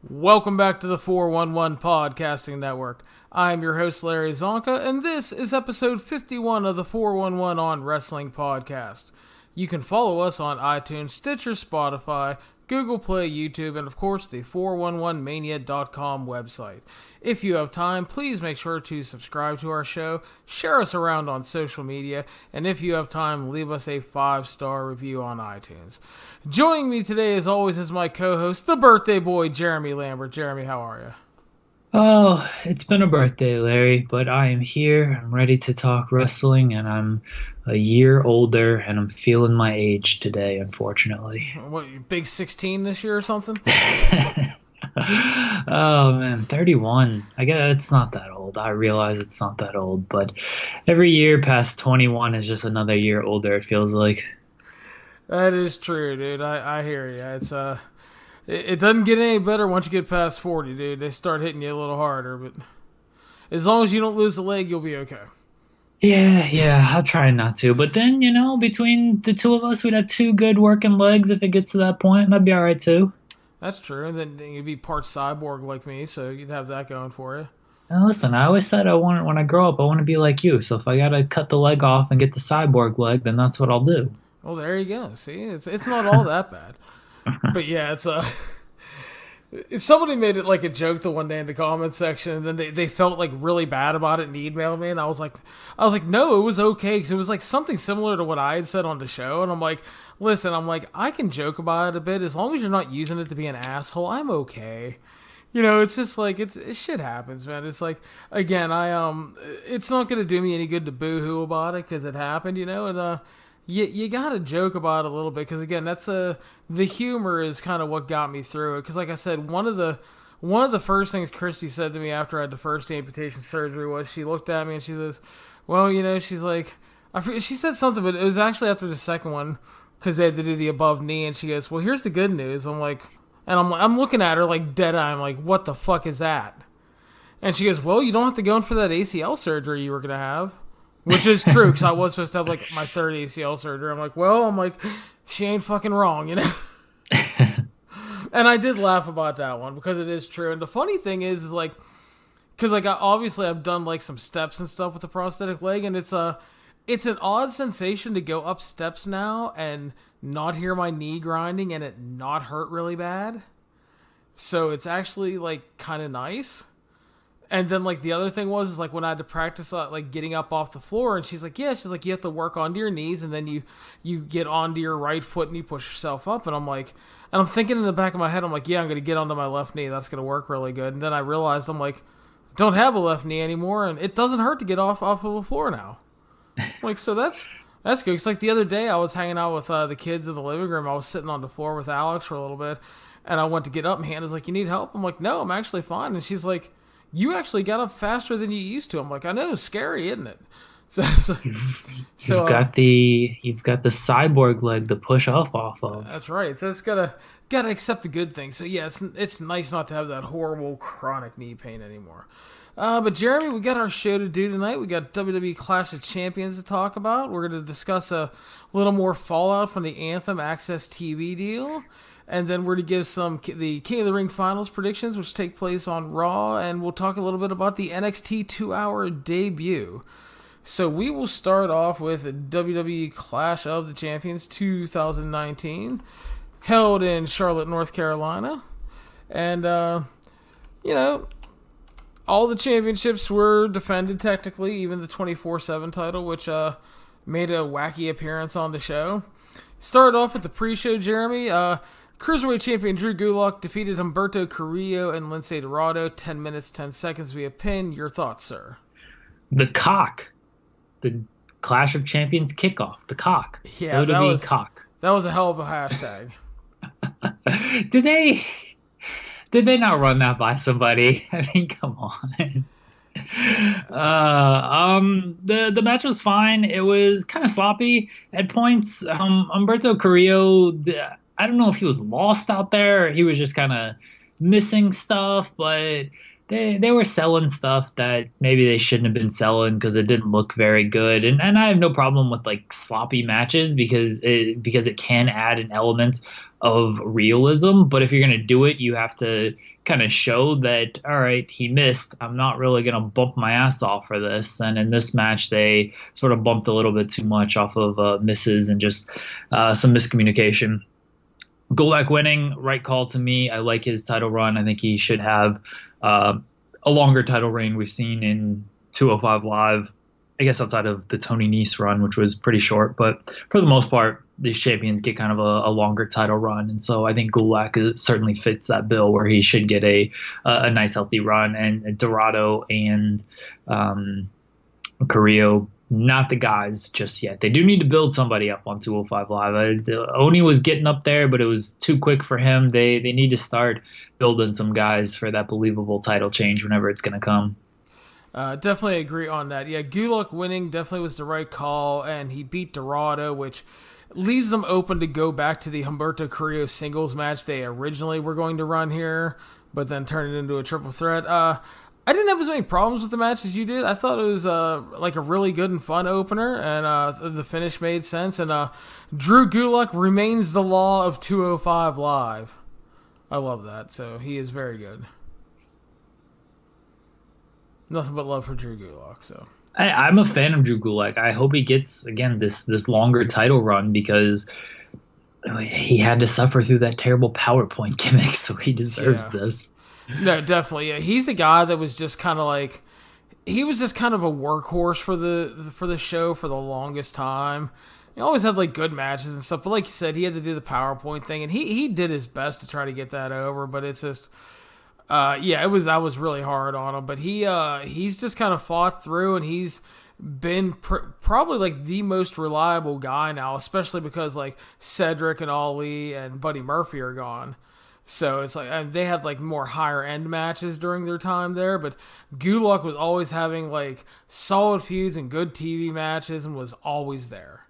Welcome back to the 411 Podcasting Network. I'm your host, Larry Csonka, and this is episode 51 of the 411 on Wrestling Podcast. You can follow us on iTunes, Stitcher, Spotify, Google Play, YouTube, and of course the 411mania.com website. If you have time, please make sure to subscribe to our show, share us around on social media, and if you have time, leave us a 5-star review on iTunes. Joining me today, as always, is my co-host, the birthday boy, Jeremy Lambert. Jeremy, how are you? Oh, it's been a birthday, Larry, but I am here. I'm ready to talk wrestling, and I'm a year older, and I'm feeling my age today, unfortunately. What, you big 16 this year or something? Oh, man, 31. I guess it's not that old. I realize it's not that old, but every year past 21 is just another year older, it feels like. That is true, dude. I hear you. It doesn't get any better once you get past 40, dude. They start hitting you a little harder, but as long as you don't lose a leg, you'll be okay. Yeah, I'll try not to. But then, between the two of us, we'd have two good working legs if it gets to that point. That'd be all right, too. That's true. And then you'd be part cyborg like me, so you'd have that going for you. Now, listen, I always said when I grow up, I want to be like you. So if I got to cut the leg off and get the cyborg leg, then that's what I'll do. Well, there you go. See, it's not all that bad. But yeah, somebody made it like a joke the one day in the comments section, and then they felt like really bad about it and emailed me, and I was like, no, it was okay, because it was like something similar to what I had said on the show, and I'm like, listen, I can joke about it a bit, as long as you're not using it to be an asshole, I'm okay. It's just like, shit happens, man. It's like, again, it's not going to do me any good to boo-hoo about it, because it happened, and you gotta joke about it a little bit, because again, that's the humor is kind of what got me through it. Because like I said, one of the first things Christy said to me after I had the first amputation surgery was, she looked at me and she says, well, she's like, she said something, but it was actually after the second one, because they had to do the above knee, and she goes, well, here's the good news. I'm like, and I'm looking at her like dead eye. I'm like, what the fuck is that? And she goes, well, you don't have to go in for that ACL surgery you were gonna have. Which is true, because I was supposed to have, like, my third ACL surgery. I'm like, she ain't fucking wrong, And I did laugh about that one, because it is true. And the funny thing is like, because, like, obviously I've done, like, some steps and stuff with the prosthetic leg, and it's an odd sensation to go up steps now and not hear my knee grinding and it not hurt really bad. So it's actually, like, kind of nice. And then, like, the other thing was like, when I had to practice, like, getting up off the floor, and she's like, you have to work onto your knees, and then you get onto your right foot and you push yourself up. And I'm like, and I'm thinking in the back of my head, I'm like, yeah, I'm going to get onto my left knee. That's going to work really good. And then I realized, I'm like, I don't have a left knee anymore, and it doesn't hurt to get off of the floor now. I'm like, so that's good. It's like the other day I was hanging out with the kids in the living room. I was sitting on the floor with Alex for a little bit, and I went to get up, and Hannah's like, you need help? I'm like, no, I'm actually fine. And she's like, you actually got up faster than you used to. I'm like, I know, scary, isn't it? You've got the cyborg leg to push up off of. That's right. So it's gotta accept the good thing. So yeah, it's nice not to have that horrible chronic knee pain anymore. But Jeremy, we got our show to do tonight. We got WWE Clash of Champions to talk about. We're going to discuss a little more fallout from the Anthem AXS TV deal. And then we're to give the King of the Ring finals predictions, which take place on Raw, and we'll talk a little bit about the NXT 2-hour debut. So we will start off with WWE Clash of the Champions 2019, held in Charlotte, North Carolina. And, all the championships were defended technically, even the 24/7 title, which made a wacky appearance on the show. Started off with the pre-show, Jeremy. Cruiserweight champion Drew Gulak defeated Humberto Carrillo and Lince Dorado 10 minutes, 10 seconds via pin. Your thoughts, sir? The cock. The Clash of Champions kickoff. The cock. Yeah, WWE cock. That was a hell of a hashtag. Did they not run that by somebody? I mean, come on. The match was fine. It was kind of sloppy at points. Humberto Carrillo, I don't know if he was lost out there or he was just kind of missing stuff, but they were selling stuff that maybe they shouldn't have been selling because it didn't look very good. And I have no problem with like sloppy matches because it can add an element of realism. But if you're gonna do it, you have to kind of show that, all right, he missed. I'm not really gonna bump my ass off for this. And in this match, they sort of bumped a little bit too much off of misses and just some miscommunication. Gulak winning, right call to me. I like his title run. I think he should have a longer title reign we've seen in 205 Live, I guess outside of the Tony Nese run, which was pretty short. But for the most part, these champions get kind of a longer title run. And so I think Gulak certainly fits that bill where he should get a nice, healthy run. And Dorado and Carrillo, not the guys just yet. They do need to build somebody up on 205 Live. Oni was getting up there, but it was too quick for him. They need to start building some guys for that believable title change whenever it's going to come. Definitely agree on that. Yeah, Gulak winning definitely was the right call, and he beat Dorado, which leaves them open to go back to the Humberto Carrillo singles match they originally were going to run here, but then turn it into a triple threat. I didn't have as many problems with the match as you did. I thought it was like a really good and fun opener, and the finish made sense. And Drew Gulak remains the law of 205 Live. I love that. So he is very good. Nothing but love for Drew Gulak. So I'm a fan of Drew Gulak. I hope he gets again this longer title run because he had to suffer through that terrible PowerPoint gimmick, so he deserves this. No, definitely. Yeah. He's a guy that was just kind of like, he was just kind of a workhorse for the show for the longest time. He always had like good matches and stuff, but like you said, he had to do the PowerPoint thing, and he did his best to try to get that over. But it's just, that was really hard on him. But he's just kind of fought through, and he's been probably like the most reliable guy now, especially because like Cedric and Ali and Buddy Murphy are gone. So it's like they had like more higher end matches during their time there, but Gulak was always having like solid feuds and good TV matches and was always there.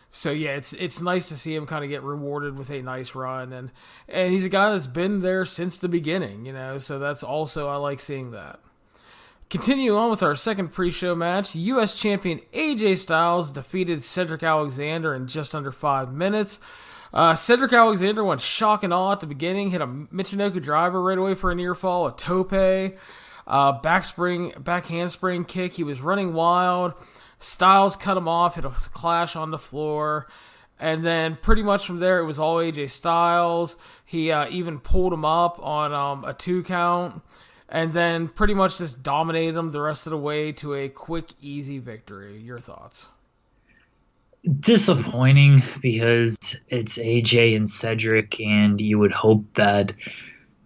So yeah, it's nice to see him kind of get rewarded with a nice run, and he's a guy that's been there since the beginning, so that's also, I like seeing that. Continue on with our second pre-show match. U.S. champion AJ Styles defeated Cedric Alexander in just under 5 minutes. Cedric Alexander went shock and awe at the beginning, hit a Michinoku driver right away for a near fall, a tope, back handspring kick. He was running wild. Styles cut him off, hit a clash on the floor, and then pretty much from there it was all AJ Styles. He even pulled him up on a 2 count, and then pretty much just dominated him the rest of the way to a quick, easy victory. Your thoughts? Disappointing because it's AJ and Cedric, and you would hope that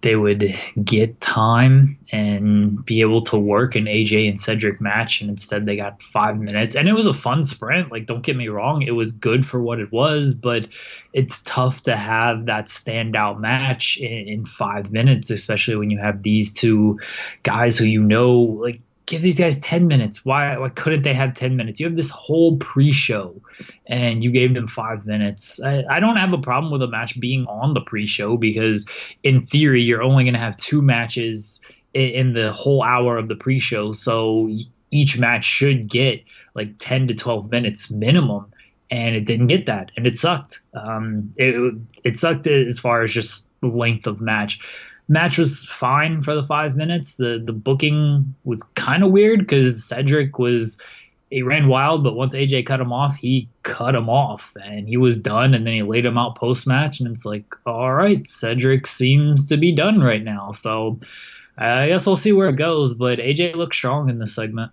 they would get time and be able to work an AJ and Cedric match, and instead they got 5 minutes. And it was a fun sprint. Like, don't get me wrong, it was good for what it was, but it's tough to have that standout match in 5 minutes, especially when you have these two guys who like, give these guys 10 minutes. Why couldn't they have 10 minutes? You have this whole pre-show, and you gave them 5 minutes. I don't have a problem with a match being on the pre-show because, in theory, you're only going to have 2 matches in the whole hour of the pre-show. So each match should get like 10 to 12 minutes minimum, and it didn't get that, and it sucked. It sucked as far as just the length of match. Match was fine for the 5 minutes. The booking was kind of weird because he ran wild, but once AJ cut him off, he cut him off, and he was done, and then he laid him out post-match, and it's like, all right, Cedric seems to be done right now. So I guess we'll see where it goes, but AJ looked strong in this segment.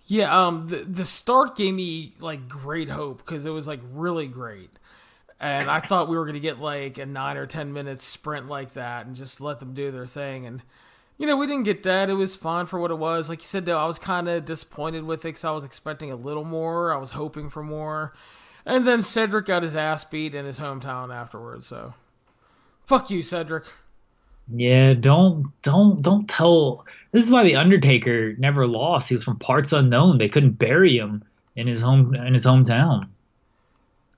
Yeah, the start gave me like great hope because it was like really great. And I thought we were going to get like a 9 or 10 minute sprint like that and just let them do their thing. And, we didn't get that. It was fine for what it was. Like you said, though, I was kind of disappointed with it because I was expecting a little more. I was hoping for more. And then Cedric got his ass beat in his hometown afterwards. So, fuck you, Cedric. Yeah, don't tell. This is why The Undertaker never lost. He was from parts unknown. They couldn't bury him in his hometown.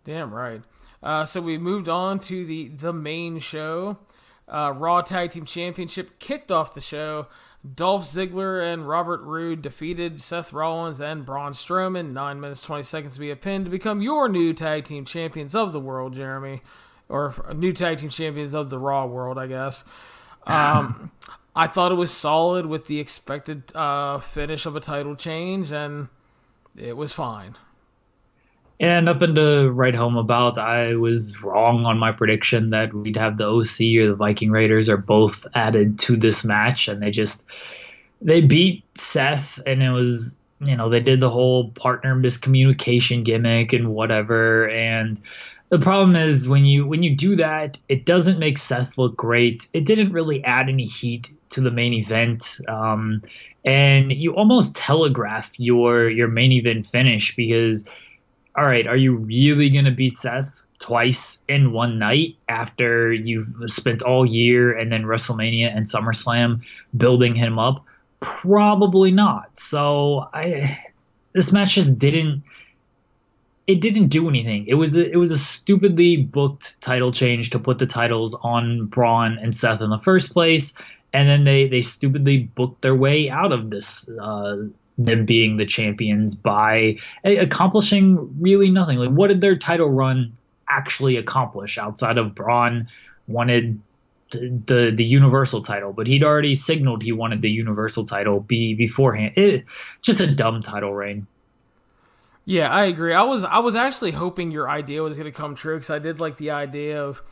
Damn right. So we moved on to the main show. Raw Tag Team Championship kicked off the show. Dolph Ziggler and Robert Roode defeated Seth Rollins and Braun Strowman 9 minutes 20 seconds via pin to become your new tag team champions of the world, Jeremy. Or new tag team champions of the Raw world, I guess. I thought it was solid with the expected finish of a title change, and it was fine. Yeah, nothing to write home about. I was wrong on my prediction that we'd have the OC or the Viking Raiders are both added to this match, and they beat Seth, and it was, they did the whole partner miscommunication gimmick and whatever, and the problem is when you do that, it doesn't make Seth look great. It didn't really add any heat to the main event, and you almost telegraph your main event finish because, all right, are you really going to beat Seth twice in one night after you've spent all year and then WrestleMania and SummerSlam building him up? Probably not. So this match just didn't do anything. It was a stupidly booked title change to put the titles on Braun and Seth in the first place, and then they stupidly booked their way out of this, them being the champions by accomplishing really nothing. Like, what did their title run actually accomplish outside of Braun wanted the Universal title, but he'd already signaled he wanted the Universal title beforehand. Just a dumb title reign. Yeah, I agree. I was actually hoping your idea was going to come true, because I did like the idea of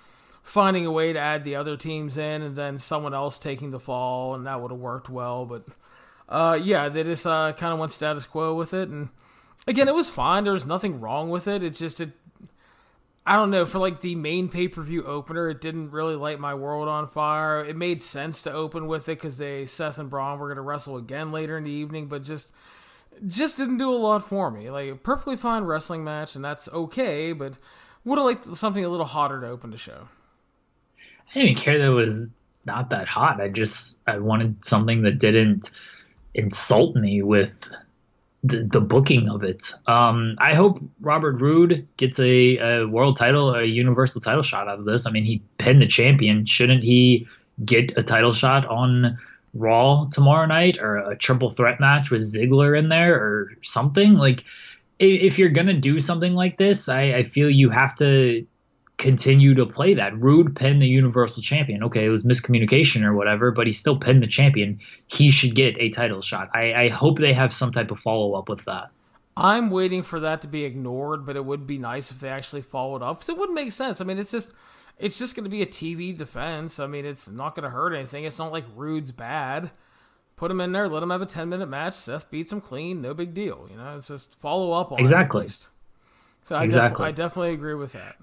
finding a way to add the other teams in and then someone else taking the fall, and that would have worked well. But yeah, they just kind of went status quo with it. And again, it was fine. There was nothing wrong with it. It's just, I don't know, for like the main pay-per-view opener, it didn't really light my world on fire. It made sense to open with it because Seth and Braun were going to wrestle again later in the evening, but just didn't do a lot for me. Like, a perfectly fine wrestling match, and that's okay, but would have liked something a little hotter to open the show. I didn't even care that it was not that hot. I wanted something that didn't insult me with the booking of it. I hope Robert Roode gets a world title, a universal title shot out of this. I mean, he pinned the champion. Shouldn't he get a title shot on Raw tomorrow night, or a triple threat match with Ziggler in there or something? Like, if you're going to do something like this, I feel you have to continue to play that. Roode pinned the Universal Champion. Okay, it was miscommunication or whatever, but he still pinned the champion. He should get a title shot. I hope they have some type of follow-up with that. I'm waiting for that to be ignored, but it would be nice if they actually followed up, because it wouldn't make sense. I mean, it's just going to be a TV defense. I mean, it's not going to hurt anything. It's not like Roode's bad. Put him in there, let him have a 10-minute match. Seth beats him clean, no big deal. It's just follow up on exactly. It at least. So I definitely agree with that.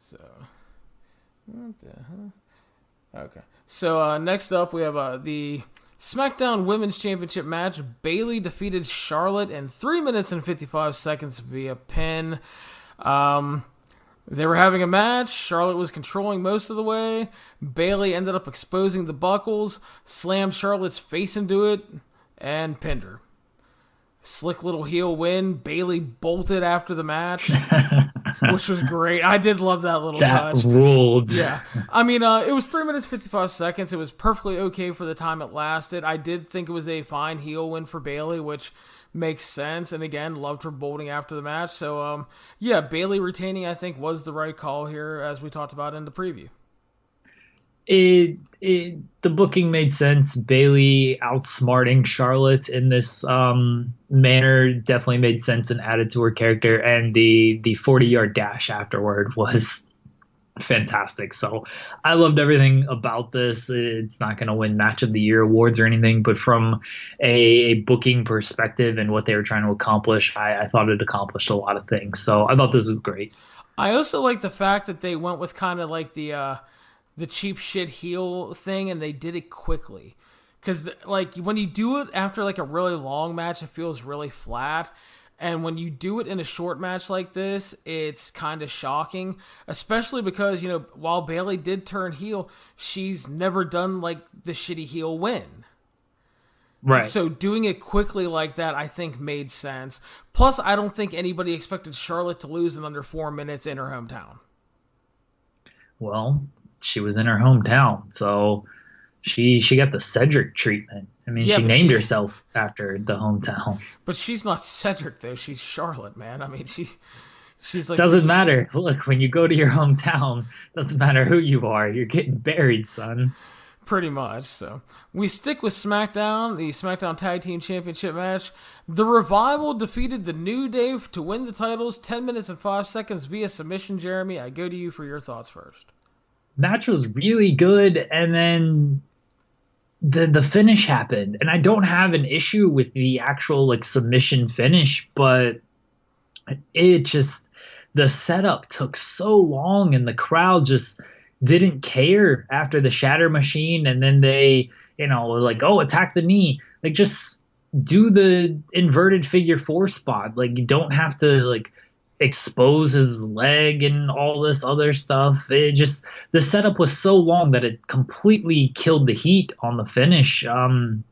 So, what the hell? Okay. So next up, we have the SmackDown Women's Championship match. Bayley defeated Charlotte in 3 minutes and 55 seconds via pin. They were having a match. Charlotte was controlling most of the way. Bayley ended up exposing the buckles, slammed Charlotte's face into it, and pinned her. Slick little heel win. Bayley bolted after the match, which was great. I did love that little touch. That ruled. Yeah. I mean, it was 3 minutes, 55 seconds. It was perfectly okay for the time it lasted. I did think it was a fine heel win for Bayley, which makes sense. And again, loved her bolting after the match. So, yeah, Bayley retaining, I think, was the right call here, as we talked about in the preview. The booking made sense. Bayley outsmarting Charlotte in this manner definitely made sense and added to her character. And the 40-yard dash afterward was fantastic. So I loved everything about this. It's not going to win Match of the Year awards or anything, but from a booking perspective and what they were trying to accomplish, I thought it accomplished a lot of things. So I thought this was great. I also like the fact that they went with kind of like the cheap shit heel thing, and they did it quickly. Because, like, when you do it after, like, a really long match, it feels really flat. And when you do it in a short match like this, it's kind of shocking. Especially because, while Bayley did turn heel, she's never done, like, the shitty heel win. Right. So doing it quickly like that, I think, made sense. Plus, I don't think anybody expected Charlotte to lose in under 4 minutes in her hometown. Well, she was in her hometown, so she got the Cedric treatment. I mean, Yeah, she but named herself after the hometown. but she's not Cedric though. She's Charlotte, man. I mean, she's like Doesn't matter. Look, when you go to your hometown, doesn't matter who you are. You're getting buried, son. pretty much. So we stick with SmackDown, the SmackDown Tag Team Championship match. The Revival defeated the New Day to win the titles 10 minutes and 5 seconds via submission. Jeremy, I go to you for your thoughts first. Match was really good, and then the finish happened. And I don't have an issue with the actual like submission finish, but it just the setup took so long, and the crowd just didn't care after the shatter machine, and then they, were like, oh, attack the knee. Like, just do the inverted figure four spot. Like, you don't have to like expose his leg and all this other stuff. It just, the setup was so long that it completely killed the heat on the finish.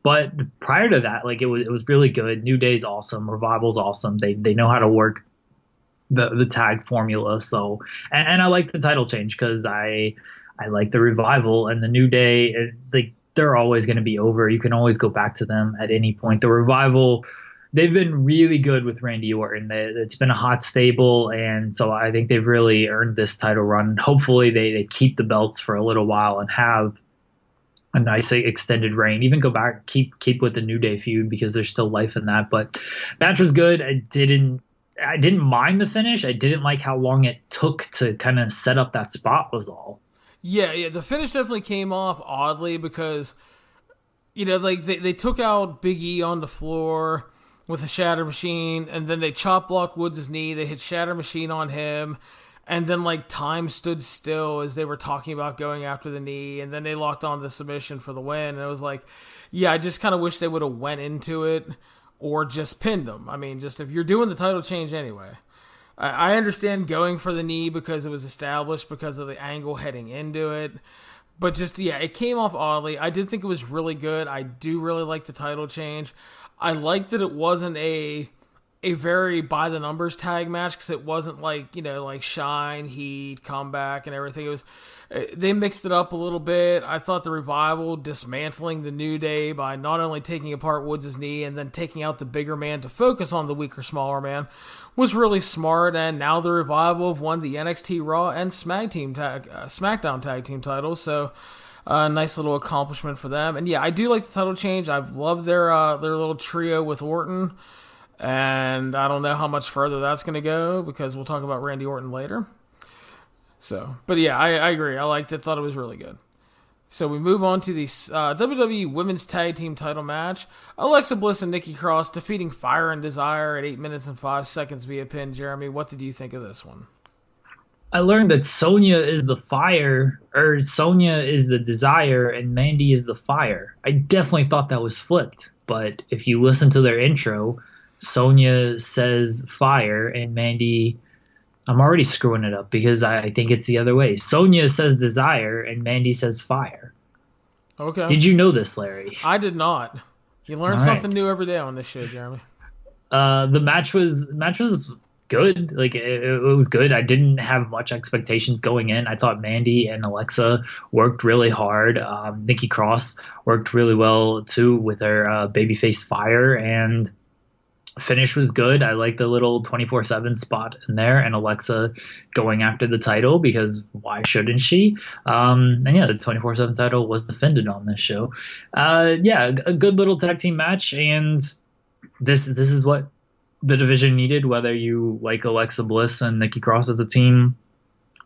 But prior to that, like, it was really good. New Day's awesome. Revival's awesome. They know how to work the tag formula. So, and I like the title change because I like the Revival and the New Day. Like, they're always going to be over. You can always go back to them at any point. The Revival, they've been really good with Randy Orton. It's been a hot stable, and so I think they've really earned this title run. Hopefully they keep the belts for a little while and have a nice extended reign. Even go back, keep with the New Day feud because there's still life in that. But match was good. I didn't mind the finish. I didn't like how long it took to kind of set up that spot was all. Yeah, the finish definitely came off oddly because, like they took out Big E on the floor with a shatter machine, and then they chop blocked Woods' knee. They hit shatter machine on him, and then like time stood still as they were talking about going after the knee, and then they locked on the submission for the win. And it was like, yeah, I just kind of wish they would have went into it or just pinned them. I mean, just if you're doing the title change anyway. I understand going for the knee because it was established because of the angle heading into it. But just, yeah, it came off oddly. I did think it was really good. I do really like the title change. I liked that it wasn't a very by-the-numbers tag match because it wasn't like, like Shine, Heat, Comeback, and everything. It was, they mixed it up a little bit. I thought the Revival dismantling the New Day by not only taking apart Woods' knee and then taking out the bigger man to focus on the weaker, smaller man was really smart. And now the Revival have won the NXT Raw and SmackDown Tag Team titles. So nice little accomplishment for them. And yeah, I do like the title change. I've loved their little trio with Orton. And I don't know how much further that's going to go because we'll talk about Randy Orton later. So, but yeah, I agree. I liked it. Thought it was really good. So we move on to the WWE Women's Tag Team title match. Alexa Bliss and Nikki Cross defeating Fire and Desire at 8 minutes and 5 seconds via pin. Jeremy, what did you think of this one? I learned that Sonya is the fire, or Sonya is the desire, and Mandy is the fire. I definitely thought that was flipped, but if you listen to their intro, Sonya says fire, and Mandy, I'm already screwing it up because I think it's the other way. Sonya says desire, and Mandy says fire. Okay. Did you know this, Larry? I did not. You learn something new every day on this show, Jeremy. The match was good. Like it was good. I didn't have much expectations going in. I thought Mandy and Alexa worked really hard. Nikki Cross worked really well too with her babyface fire, and finish was good. I like the little 24/7 spot in there, and Alexa going after the title because why shouldn't she? And yeah, the 24/7 title was defended on this show. Yeah, a good little tag team match, and this is what the division needed, whether you like Alexa Bliss and Nikki Cross as a team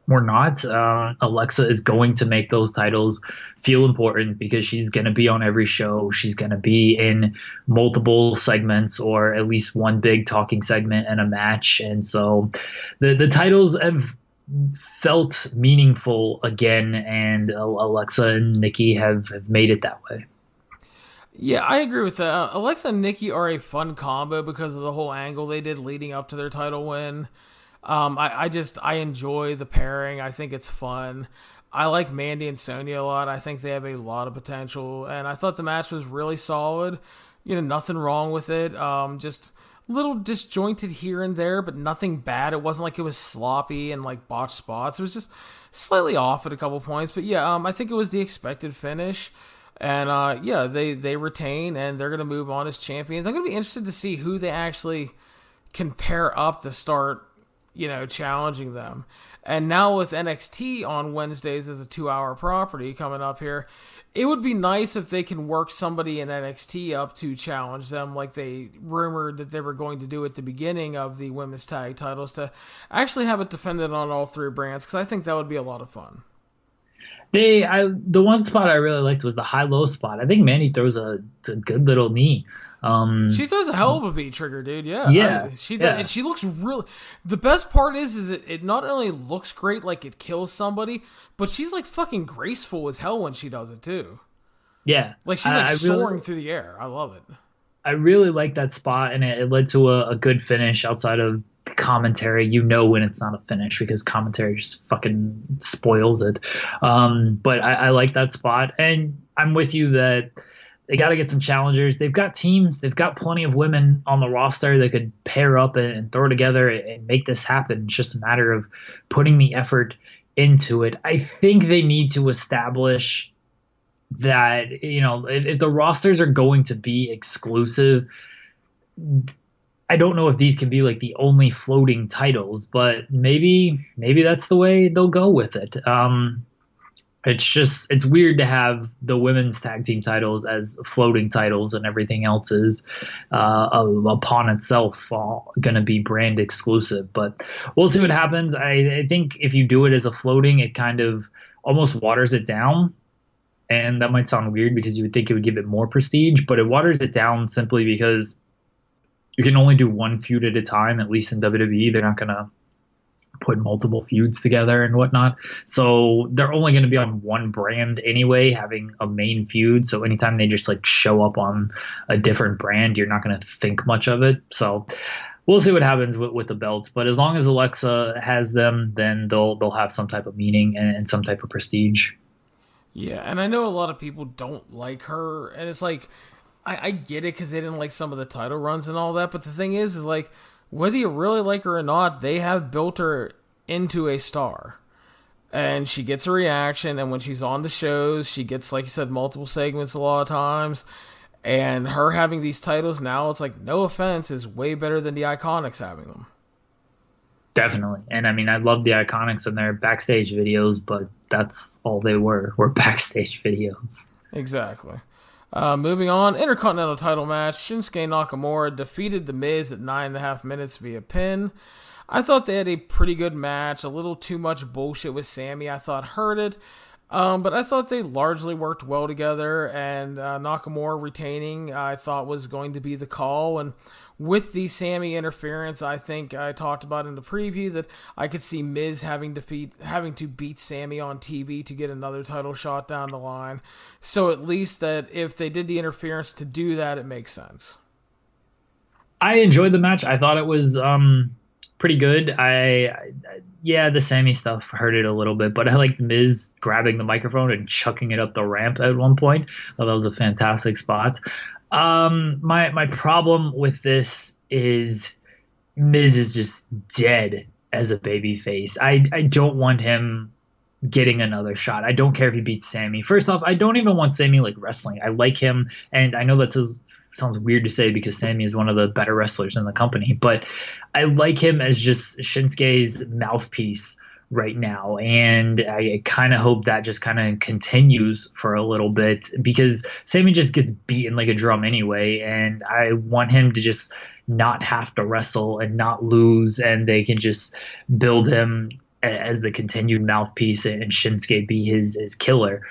or not. Alexa is going to make those titles feel important because she's going to be on every show. She's going to be in multiple segments or at least one big talking segment and a match. And so the titles have felt meaningful again, and Alexa and Nikki have made it that way. Yeah, I agree with that. Alexa and Nikki are a fun combo because of the whole angle they did leading up to their title win. I enjoy the pairing. I think it's fun. I like Mandy and Sonya a lot. I think they have a lot of potential, and I thought the match was really solid. Nothing wrong with it. Just a little disjointed here and there, but nothing bad. It wasn't like it was sloppy and like botched spots. It was just slightly off at a couple points. But yeah, I think it was the expected finish. And yeah, they retain and they're going to move on as champions. I'm going to be interested to see who they actually can pair up to start, challenging them. And now with NXT on Wednesdays as a 2-hour property coming up here, it would be nice if they can work somebody in NXT up to challenge them like they rumored that they were going to do at the beginning of the women's tag titles, to actually have it defended on all 3 brands, because I think that would be a lot of fun. The one spot I really liked was the high-low spot. I think Mandy throws a good little knee. She throws a hell of a V-trigger, dude. Yeah. She does. Yeah. And she looks really... The best part is it not only looks great, like it kills somebody, but she's like fucking graceful as hell when she does it too. Yeah. Like she's like soaring through the air. I love it. I really like that spot, and it led to a good finish outside of commentary. When it's not a finish because commentary just fucking spoils it. But I like that spot, and I'm with you that they got to get some challengers. They've got teams. They've got plenty of women on the roster that could pair up and throw together and make this happen. It's just a matter of putting the effort into it. I think they need to establish that, if the rosters are going to be exclusive, I don't know if these can be like the only floating titles, but maybe that's the way they'll go with it. It's weird to have the women's tag team titles as floating titles and everything else is upon itself going to be brand exclusive. But we'll see what happens. I think if you do it as a floating, it kind of almost waters it down. And that might sound weird because you would think it would give it more prestige, but it waters it down simply because you can only do one feud at a time, at least in WWE. They're not going to put multiple feuds together and whatnot. So they're only going to be on one brand anyway, having a main feud. So anytime they just like show up on a different brand, you're not going to think much of it. So we'll see what happens with the belts. But as long as Alexa has them, then they'll have some type of meaning and some type of prestige. Yeah, and I know a lot of people don't like her, and it's like, I get it because they didn't like some of the title runs and all that, but the thing is like, whether you really like her or not, they have built her into a star. And she gets a reaction, and when she's on the shows, she gets, like you said, multiple segments a lot of times, and her having these titles now, it's like, no offense, is way better than the Iconics having them. Definitely. And I mean, I love the Iconics and their backstage videos, but that's all they were backstage videos. Exactly. Moving on, Intercontinental title match. Shinsuke Nakamura defeated The Miz at 9.5 minutes via pin. I thought they had a pretty good match. A little too much bullshit with Sammy, I thought, hurt it. But I thought they largely worked well together, and Nakamura retaining, I thought, was going to be the call. And with the Sammy interference, I think I talked about in the preview that I could see Miz having to beat Sammy on TV to get another title shot down the line. So at least that if they did the interference to do that, it makes sense. I enjoyed the match. I thought it was pretty good. The Sammy stuff hurt it a little bit, but I like Miz grabbing the microphone and chucking it up the ramp at one point. I thought that was a fantastic spot. My problem with this is Miz is just dead as a babyface. I don't want him getting another shot. I don't care if he beats Sammy. First off, I don't even want Sammy like wrestling. I like him, and I know that sounds weird to say because Sammy is one of the better wrestlers in the company, but I like him as just Shinsuke's mouthpiece right now, and I kind of hope that just kind of continues for a little bit because Sammy just gets beaten like a drum anyway, and I want him to just not have to wrestle and not lose, and they can just build him as the continued mouthpiece and Shinsuke be his killer.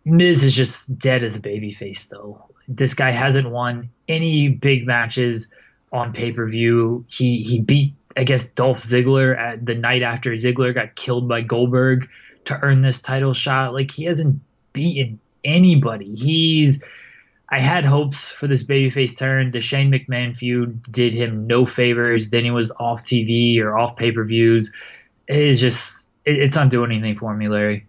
Miz is just dead as a babyface, though. This guy hasn't won any big matches on pay-per-view. He beat, I guess, Dolph Ziggler at the night after Ziggler got killed by Goldberg to earn this title shot. Like, he hasn't beaten anybody. I had hopes for this babyface turn. The Shane McMahon feud did him no favors. Then he was off TV or off pay-per-views. It's not doing anything for me, Larry.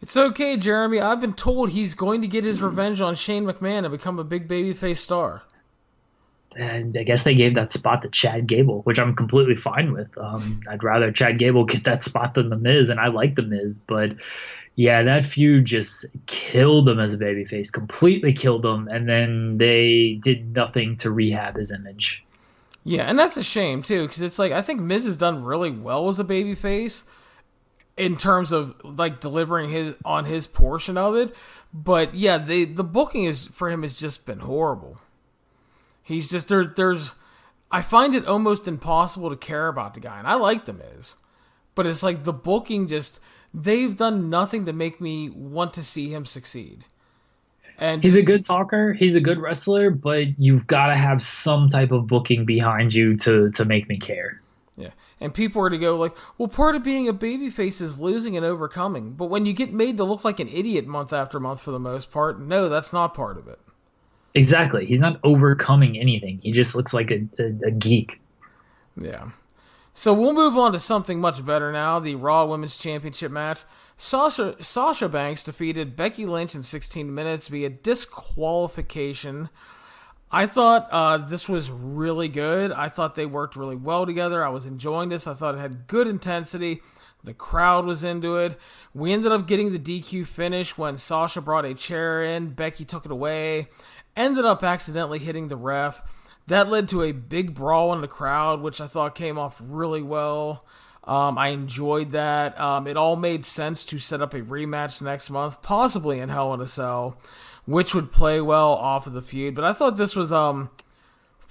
It's okay, Jeremy. I've been told he's going to get his revenge on Shane McMahon and become a big babyface star. And I guess they gave that spot to Chad Gable, which I'm completely fine with. I'd rather Chad Gable get that spot than The Miz, and I like The Miz. But yeah, that feud just killed him as a babyface, completely killed him, and then they did nothing to rehab his image. Yeah, and that's a shame, too, because it's like, I think Miz has done really well as a babyface in terms of, like, delivering his portion of it. But, yeah, the booking for him has just been horrible. He's just, I find it almost impossible to care about the guy, and I like The Miz. But it's like the booking just, they've done nothing to make me want to see him succeed. And he's a good talker, he's a good wrestler, but you've got to have some type of booking behind you to make me care. Yeah, and people are to go like, well, part of being a babyface is losing and overcoming. But when you get made to look like an idiot month after month for the most part, no, that's not part of it. Exactly. He's not overcoming anything. He just looks like a geek. Yeah. So we'll move on to something much better now, the Raw Women's Championship match. Sasha Banks defeated Becky Lynch in 16 minutes via disqualification. I thought this was really good. I thought they worked really well together. I was enjoying this. I thought it had good intensity. The crowd was into it. We ended up getting the DQ finish when Sasha brought a chair in. Becky took it away. Ended up accidentally hitting the ref. That led to a big brawl in the crowd, which I thought came off really well. I enjoyed that. It all made sense to set up a rematch next month, possibly in Hell in a Cell, which would play well off of the feud. But I thought this was, for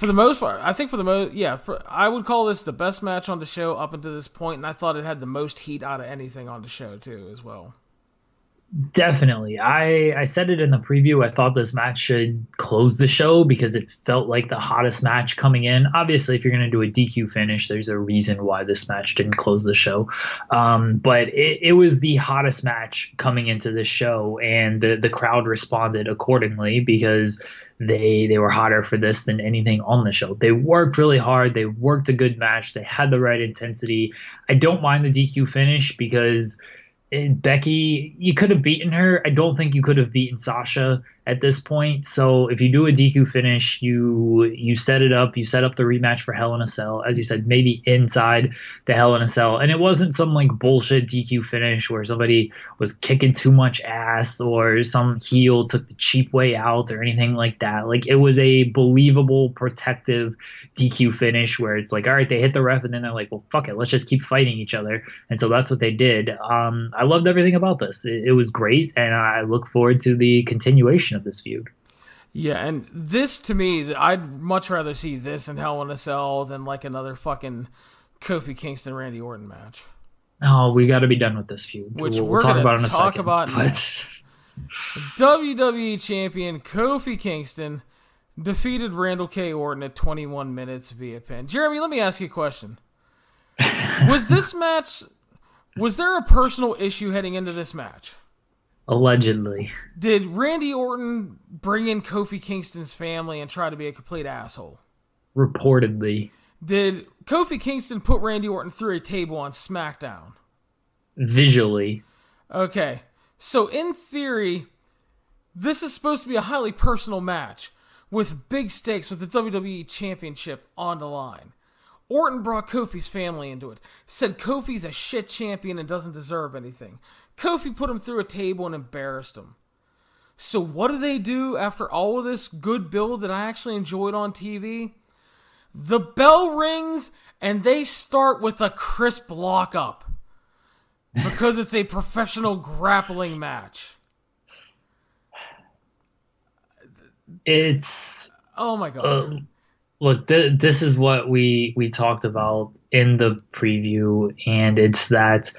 the most part, I would call this the best match on the show up until this point, and I thought it had the most heat out of anything on the show, too, as well. Definitely. I said it in the preview. I thought this match should close the show because it felt like the hottest match coming in. Obviously, if you're going to do a DQ finish, there's a reason why this match didn't close the show. But it was the hottest match coming into this show, and the crowd responded accordingly because they were hotter for this than anything on the show. They worked really hard. They worked a good match. They had the right intensity. I don't mind the DQ finish because Becky, you could have beaten her. I don't think you could have beaten Sasha at this point. So if you do a DQ finish, you set it up. You set up the rematch for Hell in a Cell, as you said, maybe inside the Hell in a Cell. And it wasn't some like bullshit DQ finish where somebody was kicking too much ass or some heel took the cheap way out or anything like that. Like it was a believable, protective DQ finish where it's like, all right, they hit the ref and then they're like, well, fuck it, let's just keep fighting each other. And so that's what they did. I loved everything about this. It was great, and I look forward to the continuation of this feud. Yeah, and this, to me, I'd much rather see this in Hell in a Cell than like another fucking Kofi Kingston Randy Orton match. Oh, we got to be done with this feud. Which we'll talk about in a second. About WWE Champion Kofi Kingston defeated Randall K. Orton at 21 minutes via pin. Jeremy, let me ask you a question. Was there a personal issue heading into this match? Allegedly. Did Randy Orton bring in Kofi Kingston's family and try to be a complete asshole? Reportedly. Did Kofi Kingston put Randy Orton through a table on SmackDown? Visually. Okay. So in theory, this is supposed to be a highly personal match with big stakes with the WWE Championship on the line. Orton brought Kofi's family into it. Said Kofi's a shit champion and doesn't deserve anything. Kofi put him through a table and embarrassed him. So what do they do after all of this good build that I actually enjoyed on TV? The bell rings and they start with a crisp lockup. Because it's a professional grappling match. It's... Oh my God. Look, this is what we talked about in the preview, and it's that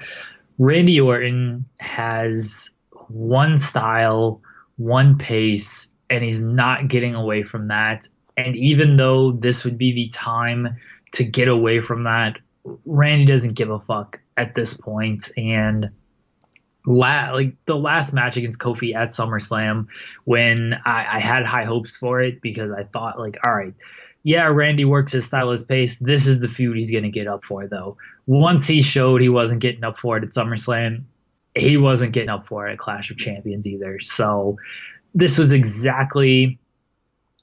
Randy Orton has one style, one pace, and he's not getting away from that. And even though this would be the time to get away from that, Randy doesn't give a fuck at this point. And the last match against Kofi at SummerSlam, when I had high hopes for it because I thought, like, all right, yeah, Randy works his style, his pace. This is the feud he's going to get up for, though. Once he showed he wasn't getting up for it at SummerSlam, he wasn't getting up for it at Clash of Champions either. So this was exactly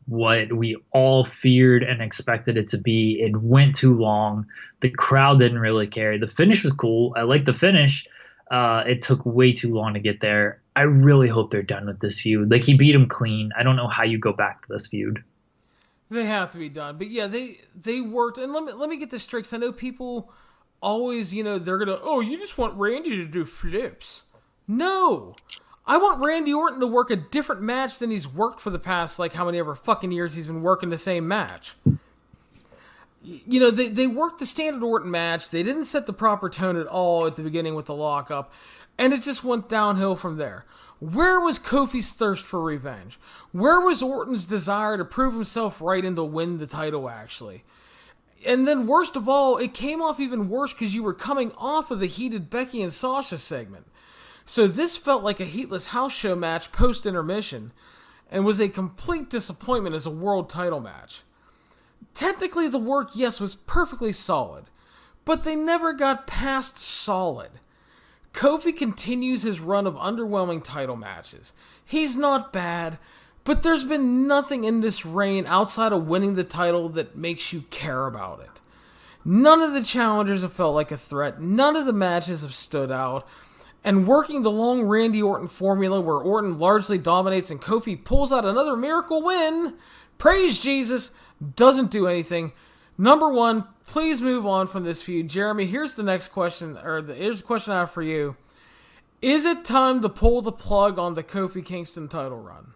what we all feared and expected it to be. It went too long. The crowd didn't really care. The finish was cool. I like the finish. It took way too long to get there. I really hope they're done with this feud. Like, he beat him clean. I don't know how you go back to this feud. They have to be done. But yeah, they worked. And let me get this straight, 'cause I know people always, they're going to, oh, you just want Randy to do flips. No. I want Randy Orton to work a different match than he's worked for the past, like, how many ever fucking years he's been working the same match. They worked the standard Orton match. They didn't set the proper tone at all at the beginning with the lockup. And it just went downhill from there. Where was Kofi's thirst for revenge? Where was Orton's desire to prove himself right and to win the title, actually? And then, worst of all, it came off even worse because you were coming off of the heated Becky and Sasha segment. So this felt like a heatless house show match post-intermission and was a complete disappointment as a world title match. Technically, the work, yes, was perfectly solid, but they never got past solid. Kofi continues his run of underwhelming title matches. He's not bad, but there's been nothing in this reign outside of winning the title that makes you care about it. None of the challengers have felt like a threat. None of the matches have stood out. And working the long Randy Orton formula where Orton largely dominates and Kofi pulls out another miracle win, praise Jesus, doesn't do anything. Number one, please move on from this feud. Jeremy, here's the next question, here's the question I have for you. Is it time to pull the plug on the Kofi Kingston title run?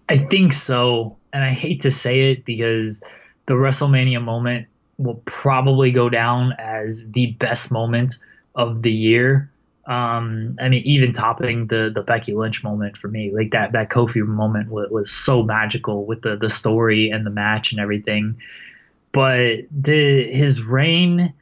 I think so, and I hate to say it because the WrestleMania moment will probably go down as the best moment of the year. Even topping the Becky Lynch moment for me. Like that Kofi moment was so magical with the story and the match and everything. But his reign,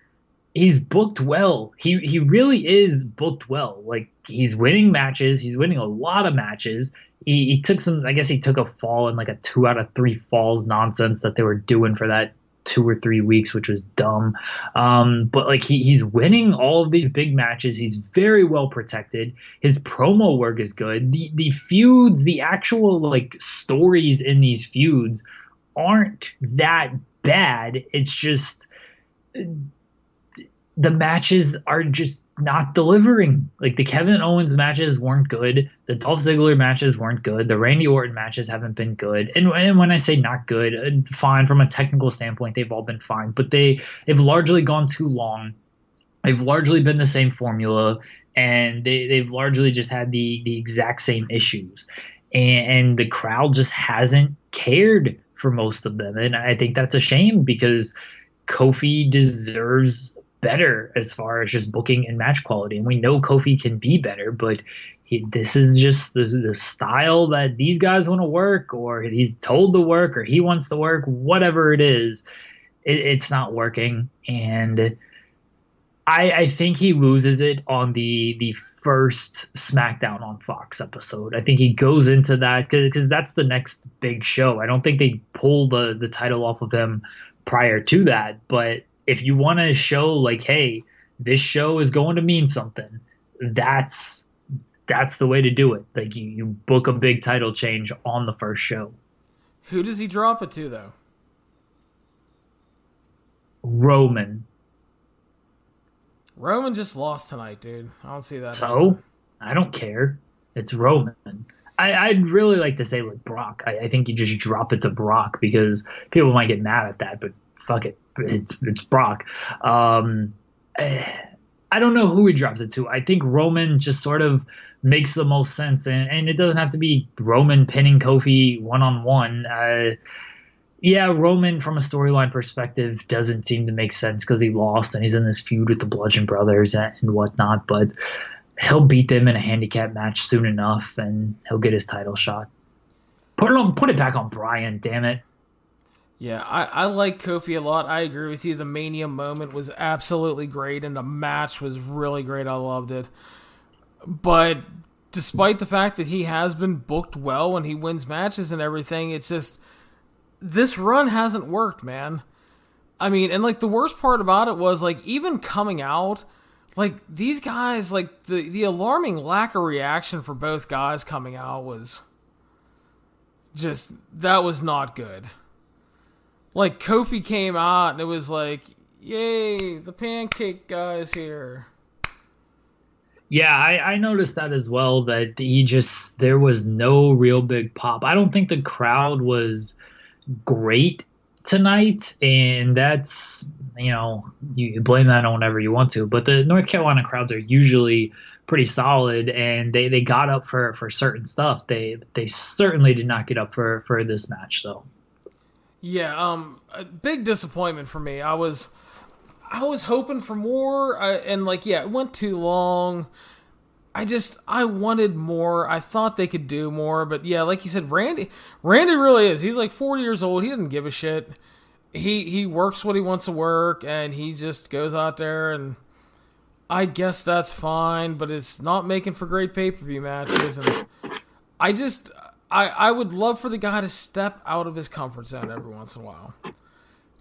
he's booked well. He really is booked well. Like, he's winning matches. He's winning a lot of matches. He took he took a fall in like a 2 out of 3 falls nonsense that they were doing for that 2 or 3 weeks, which was dumb. But like he's winning all of these big matches. He's very well protected. His promo work is good. The feuds, the actual like stories in these feuds aren't that bad. It's just the matches are just not delivering. Like, the Kevin Owens matches weren't good. The Dolph Ziggler matches weren't good. The Randy Orton matches haven't been good. And when I say not good, fine from a technical standpoint, they've all been fine. But they've largely gone too long. They've largely been the same formula, and they've largely just had the exact same issues. And the crowd just hasn't cared for most of them. And I think that's a shame because Kofi deserves better as far as just booking and match quality. And we know Kofi can be better, but this is just the style that these guys want to work, or he's told to work, or he wants to work, whatever it is, it's not working. And I think he loses it on the first SmackDown on Fox episode. I think he goes into that because that's the next big show. I don't think they pull the title off of him prior to that, but if you want to show like, hey, this show is going to mean something, that's the way to do it. Like, you book a big title change on the first show. Who does he drop it to, though? Roman just lost tonight, dude. I don't see that. So, I don't care. It's Roman. I'd really like to say like Brock. I think you just drop it to Brock because people might get mad at that, but fuck it. It's Brock. I don't know who he drops it to. I think Roman just sort of makes the most sense, and it doesn't have to be Roman pinning Kofi one-on-one. Roman from a storyline perspective doesn't seem to make sense because he lost and he's in this feud with the Bludgeon Brothers and whatnot, but he'll beat them in a handicap match soon enough and he'll get his title shot. Put it back on Bryan, damn it. Yeah, I like Kofi a lot. I agree with you. The Mania moment was absolutely great, and the match was really great. I loved it. But despite the fact that he has been booked well when he wins matches and everything, it's just, this run hasn't worked, man. I mean, and like the worst part about it was like even coming out, like these guys, like the alarming lack of reaction for both guys coming out was just, that was not good. Like, Kofi came out and it was like, yay, the pancake guy's here. Yeah, I noticed that as well, that there was no real big pop. I don't think the crowd was great tonight, and that's, you blame that on whatever you want to, but the North Carolina crowds are usually pretty solid, and they got up for certain stuff. They certainly did not get up for this match, though. Yeah, a big disappointment for me. I was hoping for more, and it went too long. I wanted more. I thought they could do more, but yeah, like you said, Randy really is. He's like 40 years old. He doesn't give a shit. He works what he wants to work, and he just goes out there, and I guess that's fine, but it's not making for great pay-per-view matches, and I would love for the guy to step out of his comfort zone every once in a while.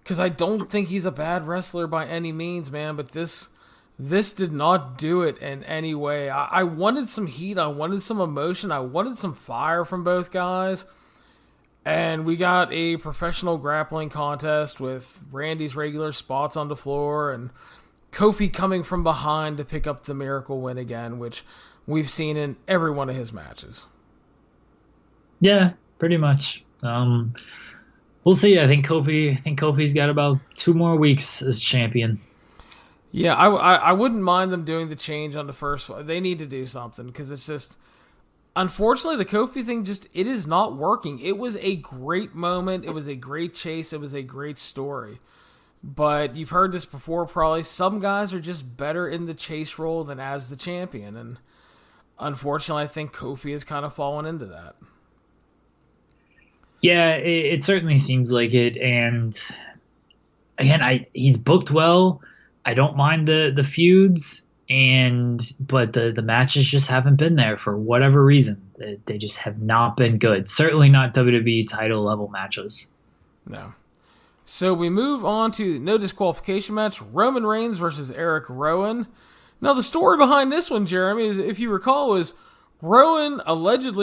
Because I don't think he's a bad wrestler by any means, man, but this did not do it in any way. I wanted some heat, I wanted some emotion, I wanted some fire from both guys, and we got a professional grappling contest with Randy's regular spots on the floor, and Kofi coming from behind to pick up the miracle win again, which we've seen in every one of his matches. Yeah, pretty much. We'll see. I think Kofi's got about 2 more weeks as champion. Yeah, I wouldn't mind them doing the change on the first one. They need to do something, because it's just, unfortunately, the Kofi thing it is not working. It was a great moment. It was a great chase. It was a great story. But you've heard this before, probably. Some guys are just better in the chase role than as the champion. And unfortunately, I think Kofi has kind of fallen into that. Yeah, it certainly seems like it. And again, he's booked well. I don't mind the feuds, but the matches just haven't been there for whatever reason. They just have not been good. Certainly not WWE title level matches. No. So we move on to no disqualification match, Roman Reigns versus Eric Rowan. Now the story behind this one, Jeremy, is, if you recall, was Rowan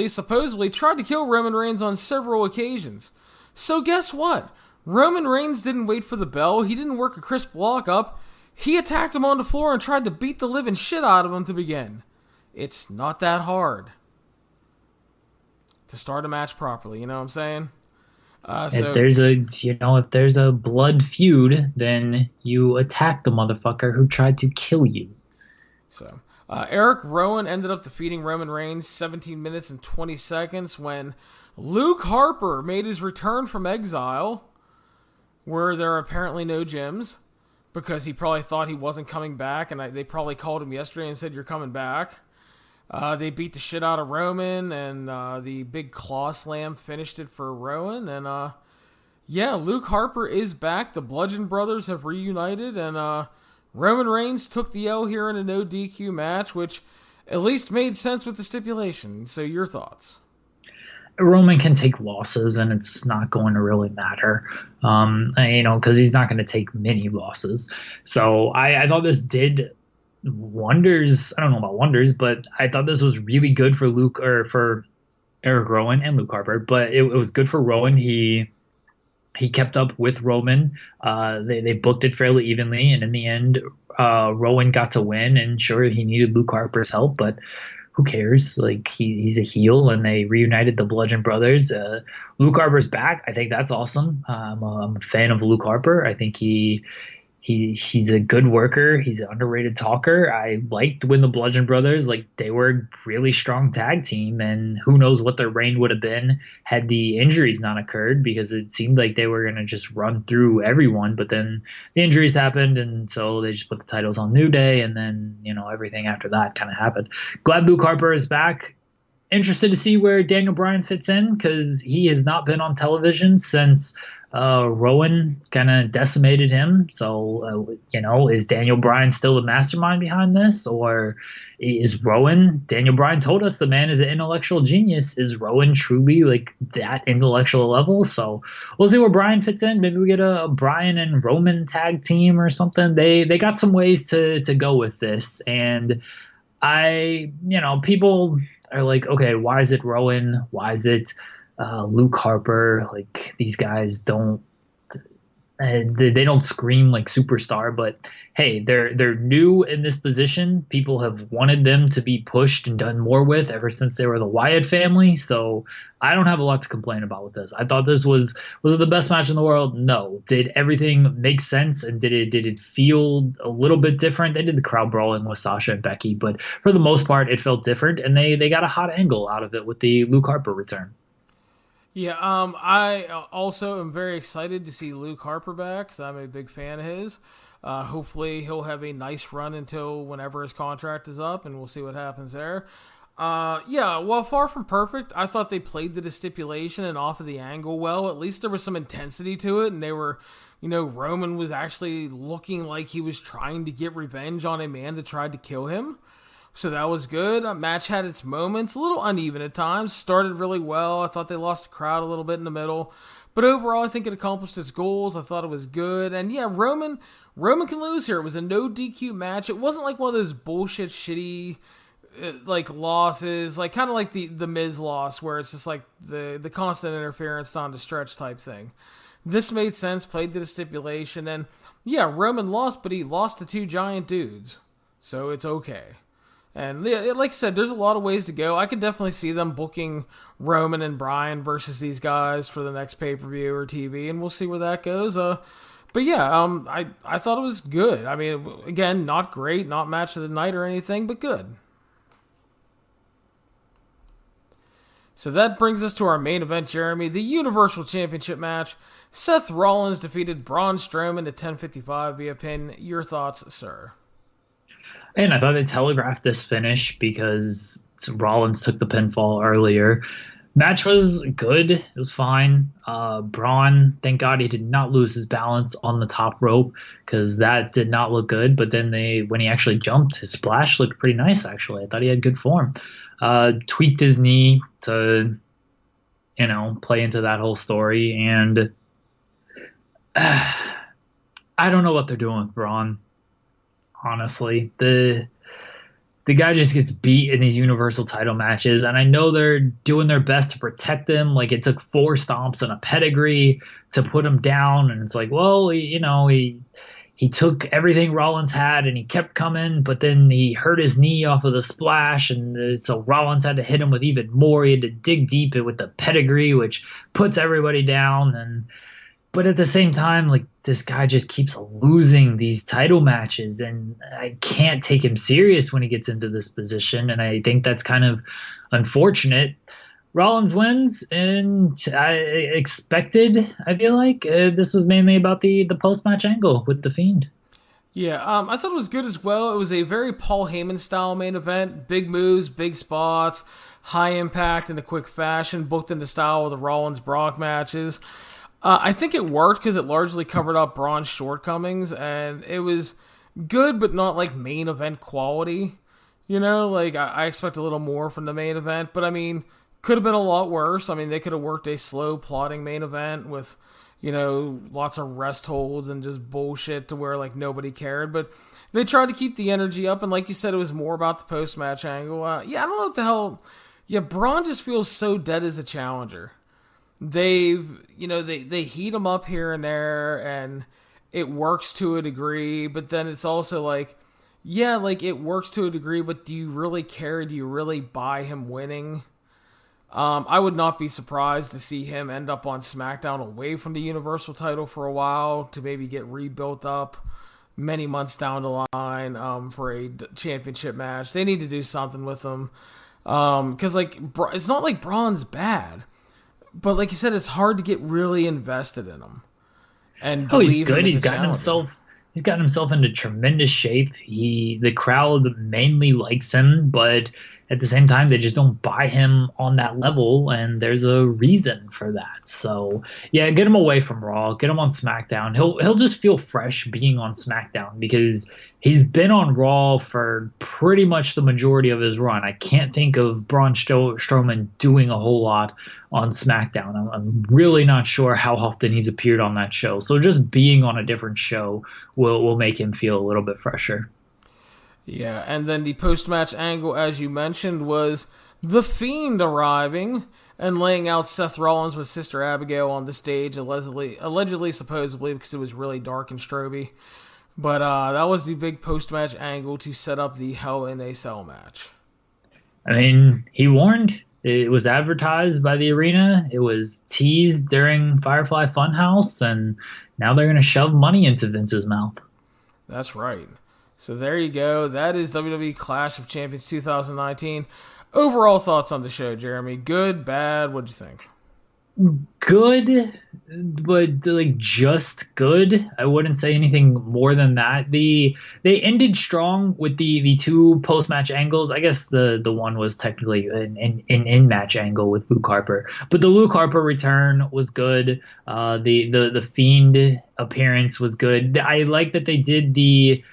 supposedly tried to kill Roman Reigns on several occasions. So guess what? Roman Reigns didn't wait for the bell. He didn't work a crisp block up. He attacked him on the floor and tried to beat the living shit out of him to begin. It's not that hard to start a match properly, you know what I'm saying? If there's a blood feud, then you attack the motherfucker who tried to kill you. So, Eric Rowan ended up defeating Roman Reigns 17 minutes and 20 seconds when Luke Harper made his return from exile, where there are apparently no gyms, because he probably thought he wasn't coming back, and they probably called him yesterday and said, "You're coming back." They beat the shit out of Roman, and the big claw slam finished it for Rowan. And Luke Harper is back. The Bludgeon Brothers have reunited, and Roman Reigns took the L here in a no DQ match, which at least made sense with the stipulation. So your thoughts? Roman can take losses, and it's not going to really matter, because he's not going to take many losses. So I thought this did wonders. I don't know about wonders, but I thought this was really good for Eric Rowan and Luke Harper. But it was good for Rowan. He kept up with Roman. They booked it fairly evenly, and in the end, Rowan got to win. And sure, he needed Luke Harper's help, but who cares? Like, he's a heel, and they reunited the Bludgeon Brothers. Luke Harper's back. I think that's awesome. I'm a fan of Luke Harper. I think he's a good worker. He's an underrated talker. I liked when the Bludgeon Brothers, they were a really strong tag team, and who knows what their reign would have been had the injuries not occurred, because it seemed like they were going to just run through everyone, but then the injuries happened, and so they just put the titles on New Day, and then, everything after that kind of happened. Glad Luke Harper is back. Interested to see where Daniel Bryan fits in, because he has not been on television since Rowan kind of decimated him. So, is Daniel Bryan still the mastermind behind this, or is Rowan? Daniel Bryan told us the man is an intellectual genius. Is Rowan truly that intellectual level? So we'll see where Bryan fits in. Maybe we get a Bryan and Roman tag team or something. They got some ways to go with this, and people are like, okay, why is it Rowan? Why is it Luke Harper. Like these guys don't they don't scream like superstar, but hey, they're new in this position. People have wanted them to be pushed and done more with ever since they were the Wyatt family. So I don't have a lot to complain about with this. I thought this was it the best match in the world? No. Did everything make sense, and did it feel a little bit different? They did the crowd brawling with Sasha and Becky, but for the most part, it felt different, and they got a hot angle out of it with the Luke Harper return. Yeah, I also am very excited to see Luke Harper back because I'm a big fan of his. Hopefully he'll have a nice run until whenever his contract is up, and we'll see what happens there. Yeah, well, far from perfect. I thought they played to the stipulation and off of the angle well. At least there was some intensity to it, and they were, Roman was actually looking like he was trying to get revenge on a man that tried to kill him. So that was good. Match had its moments, a little uneven at times. Started really well. I thought they lost the crowd a little bit in the middle. But overall, I think it accomplished its goals. I thought it was good. And yeah, Roman can lose here. It was a no DQ match. It wasn't like one of those bullshit, shitty, like losses, like kind of like the Miz loss, where it's just like the constant interference on the stretch type thing. This made sense, played to the stipulation. And yeah, Roman lost, but he lost to two giant dudes. So it's okay. And like I said, there's a lot of ways to go. I could definitely see them booking Roman and Bryan versus these guys for the next pay-per-view or TV, and we'll see where that goes. But yeah, I thought it was good. I mean, again, not great, not match of the night or anything, but good. So that brings us to our main event, Jeremy, the Universal Championship match. Seth Rollins defeated Braun Strowman at 10:55 via pin. Your thoughts, sir? And I thought they telegraphed this finish because Rollins took the pinfall earlier. Match was good. It was fine. Braun, thank God he did not lose his balance on the top rope because that did not look good. But then when he actually jumped, his splash looked pretty nice, actually. I thought he had good form. Tweaked his knee to, play into that whole story. And I don't know what they're doing with Braun. Honestly, the guy just gets beat in these Universal title matches, and I know they're doing their best to protect him. Like, it took 4 stomps and a pedigree to put him down, and it's like, well, he took everything Rollins had and he kept coming, but then he hurt his knee off of the splash, and so Rollins had to hit him with even more. He had to dig deep with the pedigree, which puts everybody down. But at the same time, like, this guy just keeps losing these title matches, and I can't take him serious when he gets into this position, and I think that's kind of unfortunate. Rollins wins, and I expected, I feel like, this was mainly about the post-match angle with The Fiend. Yeah, I thought it was good as well. It was a very Paul Heyman-style main event. Big moves, big spots, high impact in a quick fashion, booked in the style of the Rollins-Brock matches. I think it worked because it largely covered up Braun's shortcomings, and it was good, but not like main event quality. Like I expect a little more from the main event, but I mean, could have been a lot worse. I mean, they could have worked a slow plotting main event with, lots of rest holds and just bullshit to where like nobody cared, but they tried to keep the energy up, and like you said, it was more about the post-match angle. I don't know what the hell. Yeah, Braun just feels so dead as a challenger. They heat him up here and there, and it works to a degree, but then it's also like, yeah, like it works to a degree, but do you really care? Do you really buy him winning? I would not be surprised to see him end up on SmackDown away from the Universal title for a while to maybe get rebuilt up many months down the line for a championship match. They need to do something with him because like it's not like Braun's bad. But like you said, it's hard to get really invested in him. And he's good. He's gotten himself into tremendous shape. The crowd mainly likes him, but at the same time, they just don't buy him on that level, and there's a reason for that. So yeah, get him away from Raw, get him on SmackDown. He'll just feel fresh being on SmackDown because he's been on Raw for pretty much the majority of his run. I can't think of Braun Strowman doing a whole lot on SmackDown. I'm really not sure how often he's appeared on that show. So just being on a different show will make him feel a little bit fresher. Yeah, and then the post-match angle, as you mentioned, was The Fiend arriving and laying out Seth Rollins with Sister Abigail on the stage, allegedly, supposedly, because it was really dark and stroby. But that was the big post-match angle to set up the Hell in a Cell match. I mean, he warned. It was advertised by the arena. It was teased during Firefly Funhouse, and now they're going to shove money into Vince's mouth. That's right. So there you go. That is WWE Clash of Champions 2019. Overall thoughts on the show, Jeremy? Good, bad? What'd you think? Good, but like just good. I wouldn't say anything more than that. They ended strong with the two post match angles. I guess the one was technically an in match angle with Luke Harper, but the Luke Harper return was good. The Fiend appearance was good. I like that they did the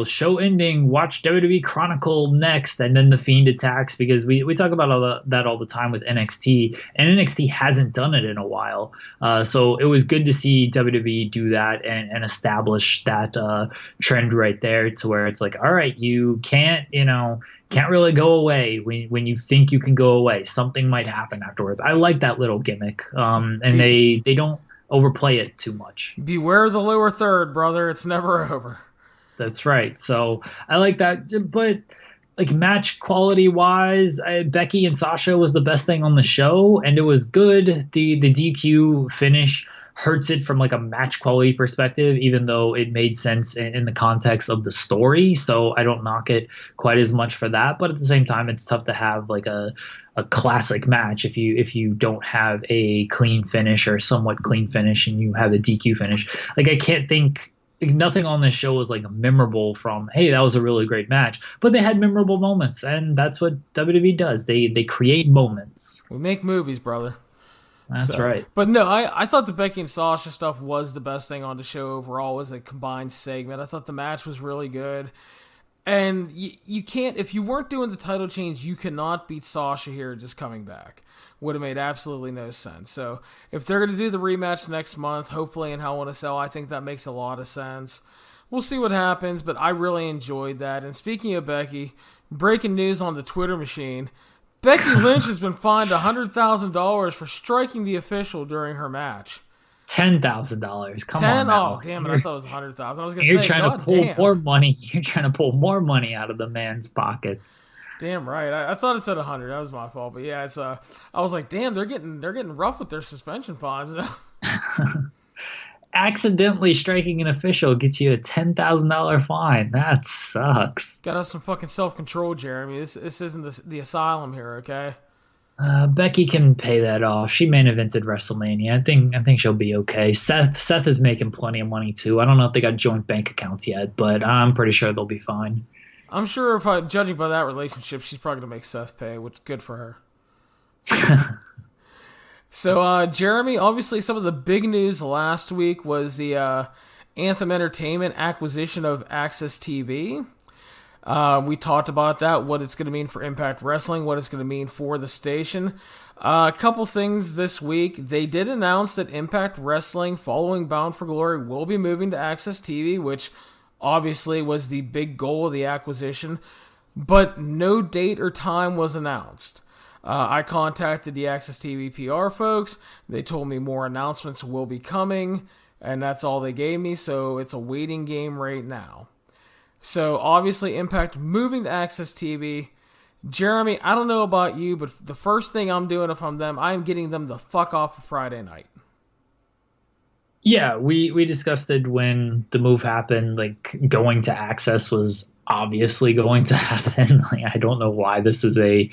show ending, watch WWE Chronicle next, and then the Fiend attacks, because we talk about that all the time with NXT, and NXT hasn't done it in a while. So it was good to see WWE do that and establish that trend right there, to where it's like, all right, you can't really go away when you think you can go away. Something might happen afterwards. I like that little gimmick, and they don't overplay it too much. Beware the lower third, brother. It's never over. That's right. So I like that. But like match quality wise, Becky and Sasha was the best thing on the show, and it was good. The DQ finish hurts it from like a match quality perspective, even though it made sense in the context of the story. So I don't knock it quite as much for that. But at the same time, it's tough to have like a classic match if you don't have a clean finish or somewhat clean finish and you have a DQ finish. Like, I can't think. Nothing on this show was like memorable from, hey, that was a really great match, but they had memorable moments, and that's what WWE does. They create moments. We make movies, brother. That's right. But no, I thought the Becky and Sasha stuff was the best thing on the show overall. It was a combined segment. I thought the match was really good. And you can't, if you weren't doing the title change, you cannot beat Sasha here just coming back. Would have made absolutely no sense. So if they're going to do the rematch next month, hopefully in Hell in a Cell, I think that makes a lot of sense. We'll see what happens, but I really enjoyed that. And speaking of Becky, breaking news on the Twitter machine, Becky Lynch has been fined $100,000 for striking the official during her match. $10,000. Come on now. Oh, damn it. I thought it was $100,000. I was going to say, you're trying to pull more money. You're trying to pull more money out of the man's pockets. Damn right. I thought it said 100. That was my fault. But yeah, it's I was like, damn, they're getting rough with their suspension fines. Accidentally striking an official gets you a $10,000 fine. That sucks. Gotta have some fucking self-control, Jeremy. This isn't the asylum here, okay? Becky can pay that off. She main evented WrestleMania. I think she'll be okay. Seth is making plenty of money too. I don't know if they got joint bank accounts yet, but I'm pretty sure they'll be fine. I'm sure judging by that relationship, she's probably going to make Seth pay, which is good for her. So, Jeremy, obviously some of the big news last week was the Anthem Entertainment acquisition of AXS TV. We talked about that, what it's going to mean for Impact Wrestling, what it's going to mean for the station. A couple things this week. They did announce that Impact Wrestling, following Bound for Glory, will be moving to AXS TV, which obviously was the big goal of the acquisition, but no date or time was announced. I contacted the AXS TV PR folks. They told me more announcements will be coming, and that's all they gave me, so it's a waiting game right now. So obviously Impact moving to AXS TV. Jeremy, I don't know about you, but the first thing I'm doing if I'm them, I'm getting them the fuck off of Friday night. Yeah, we discussed it when the move happened. Like, going to AXS was obviously going to happen. Like, I don't know why this is a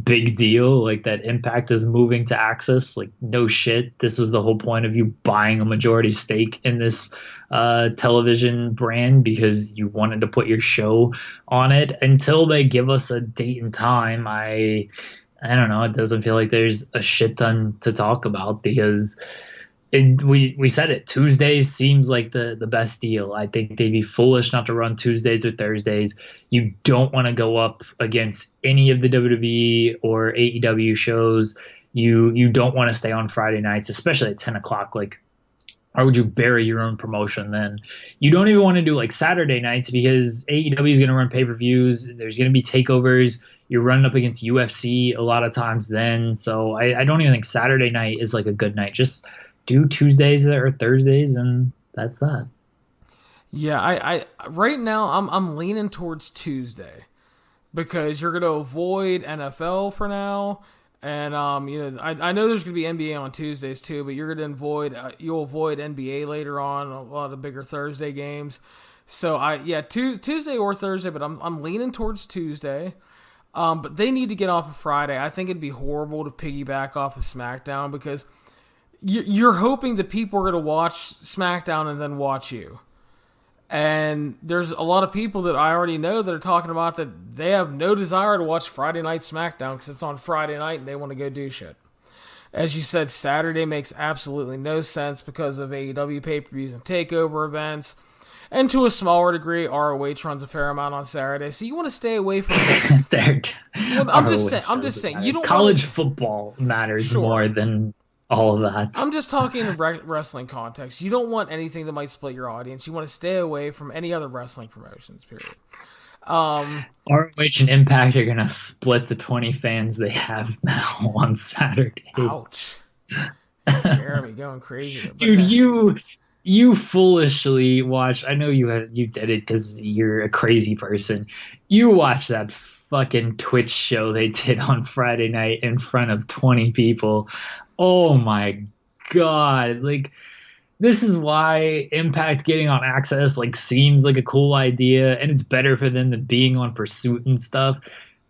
big deal. Like, that Impact is moving to AXS. Like, no shit. This was the whole point of you buying a majority stake in this television brand, because you wanted to put your show on it. Until they give us a date and time, I don't know. It doesn't feel like there's a shit ton to talk about, because we said it. Tuesdays seems like the best deal. I think they'd be foolish not to run Tuesdays or Thursdays. You don't want to go up against any of the WWE or AEW shows. You don't want to stay on Friday nights, especially at 10 o'clock. Like, Or would you bury your own promotion then? You don't even want to do like Saturday nights because AEW is going to run pay-per-views. There's going to be takeovers. You're running up against UFC a lot of times then. So I don't even think Saturday night is like a good night. Just do Tuesdays or Thursdays, and that's that. Yeah, I right now I'm leaning towards Tuesday because you're going to avoid NFL for now. And I know there's going to be NBA on Tuesdays too, but you're going to you'll avoid NBA later on, a lot of bigger Thursday games. So Tuesday or Thursday, but I'm leaning towards Tuesday. But they need to get off of Friday. I think it'd be horrible to piggyback off of SmackDown because you're hoping that people are going to watch SmackDown and then watch you. And there's a lot of people that I already know that are talking about that they have no desire to watch Friday Night SmackDown because it's on Friday night and they want to go do shit. As you said, Saturday makes absolutely no sense because of AEW pay-per-views and takeover events. And to a smaller degree, ROH runs a fair amount on Saturday. So you want to stay away from it. I'm just saying. You don't College football matters more than all of that. I'm just talking in wrestling context. You don't want anything that might split your audience. You want to stay away from any other wrestling promotions, period. ROH and Impact are going to split the 20 fans they have now on Saturdays. Ouch. Jeremy going crazy. Dude, you foolishly watched. I know you did it because you're a crazy person. You watched that fucking Twitch show they did on Friday night in front of 20 people. Oh my god! Like, this is why Impact getting on Access seems like a cool idea, and it's better for them than being on Pursuit and stuff.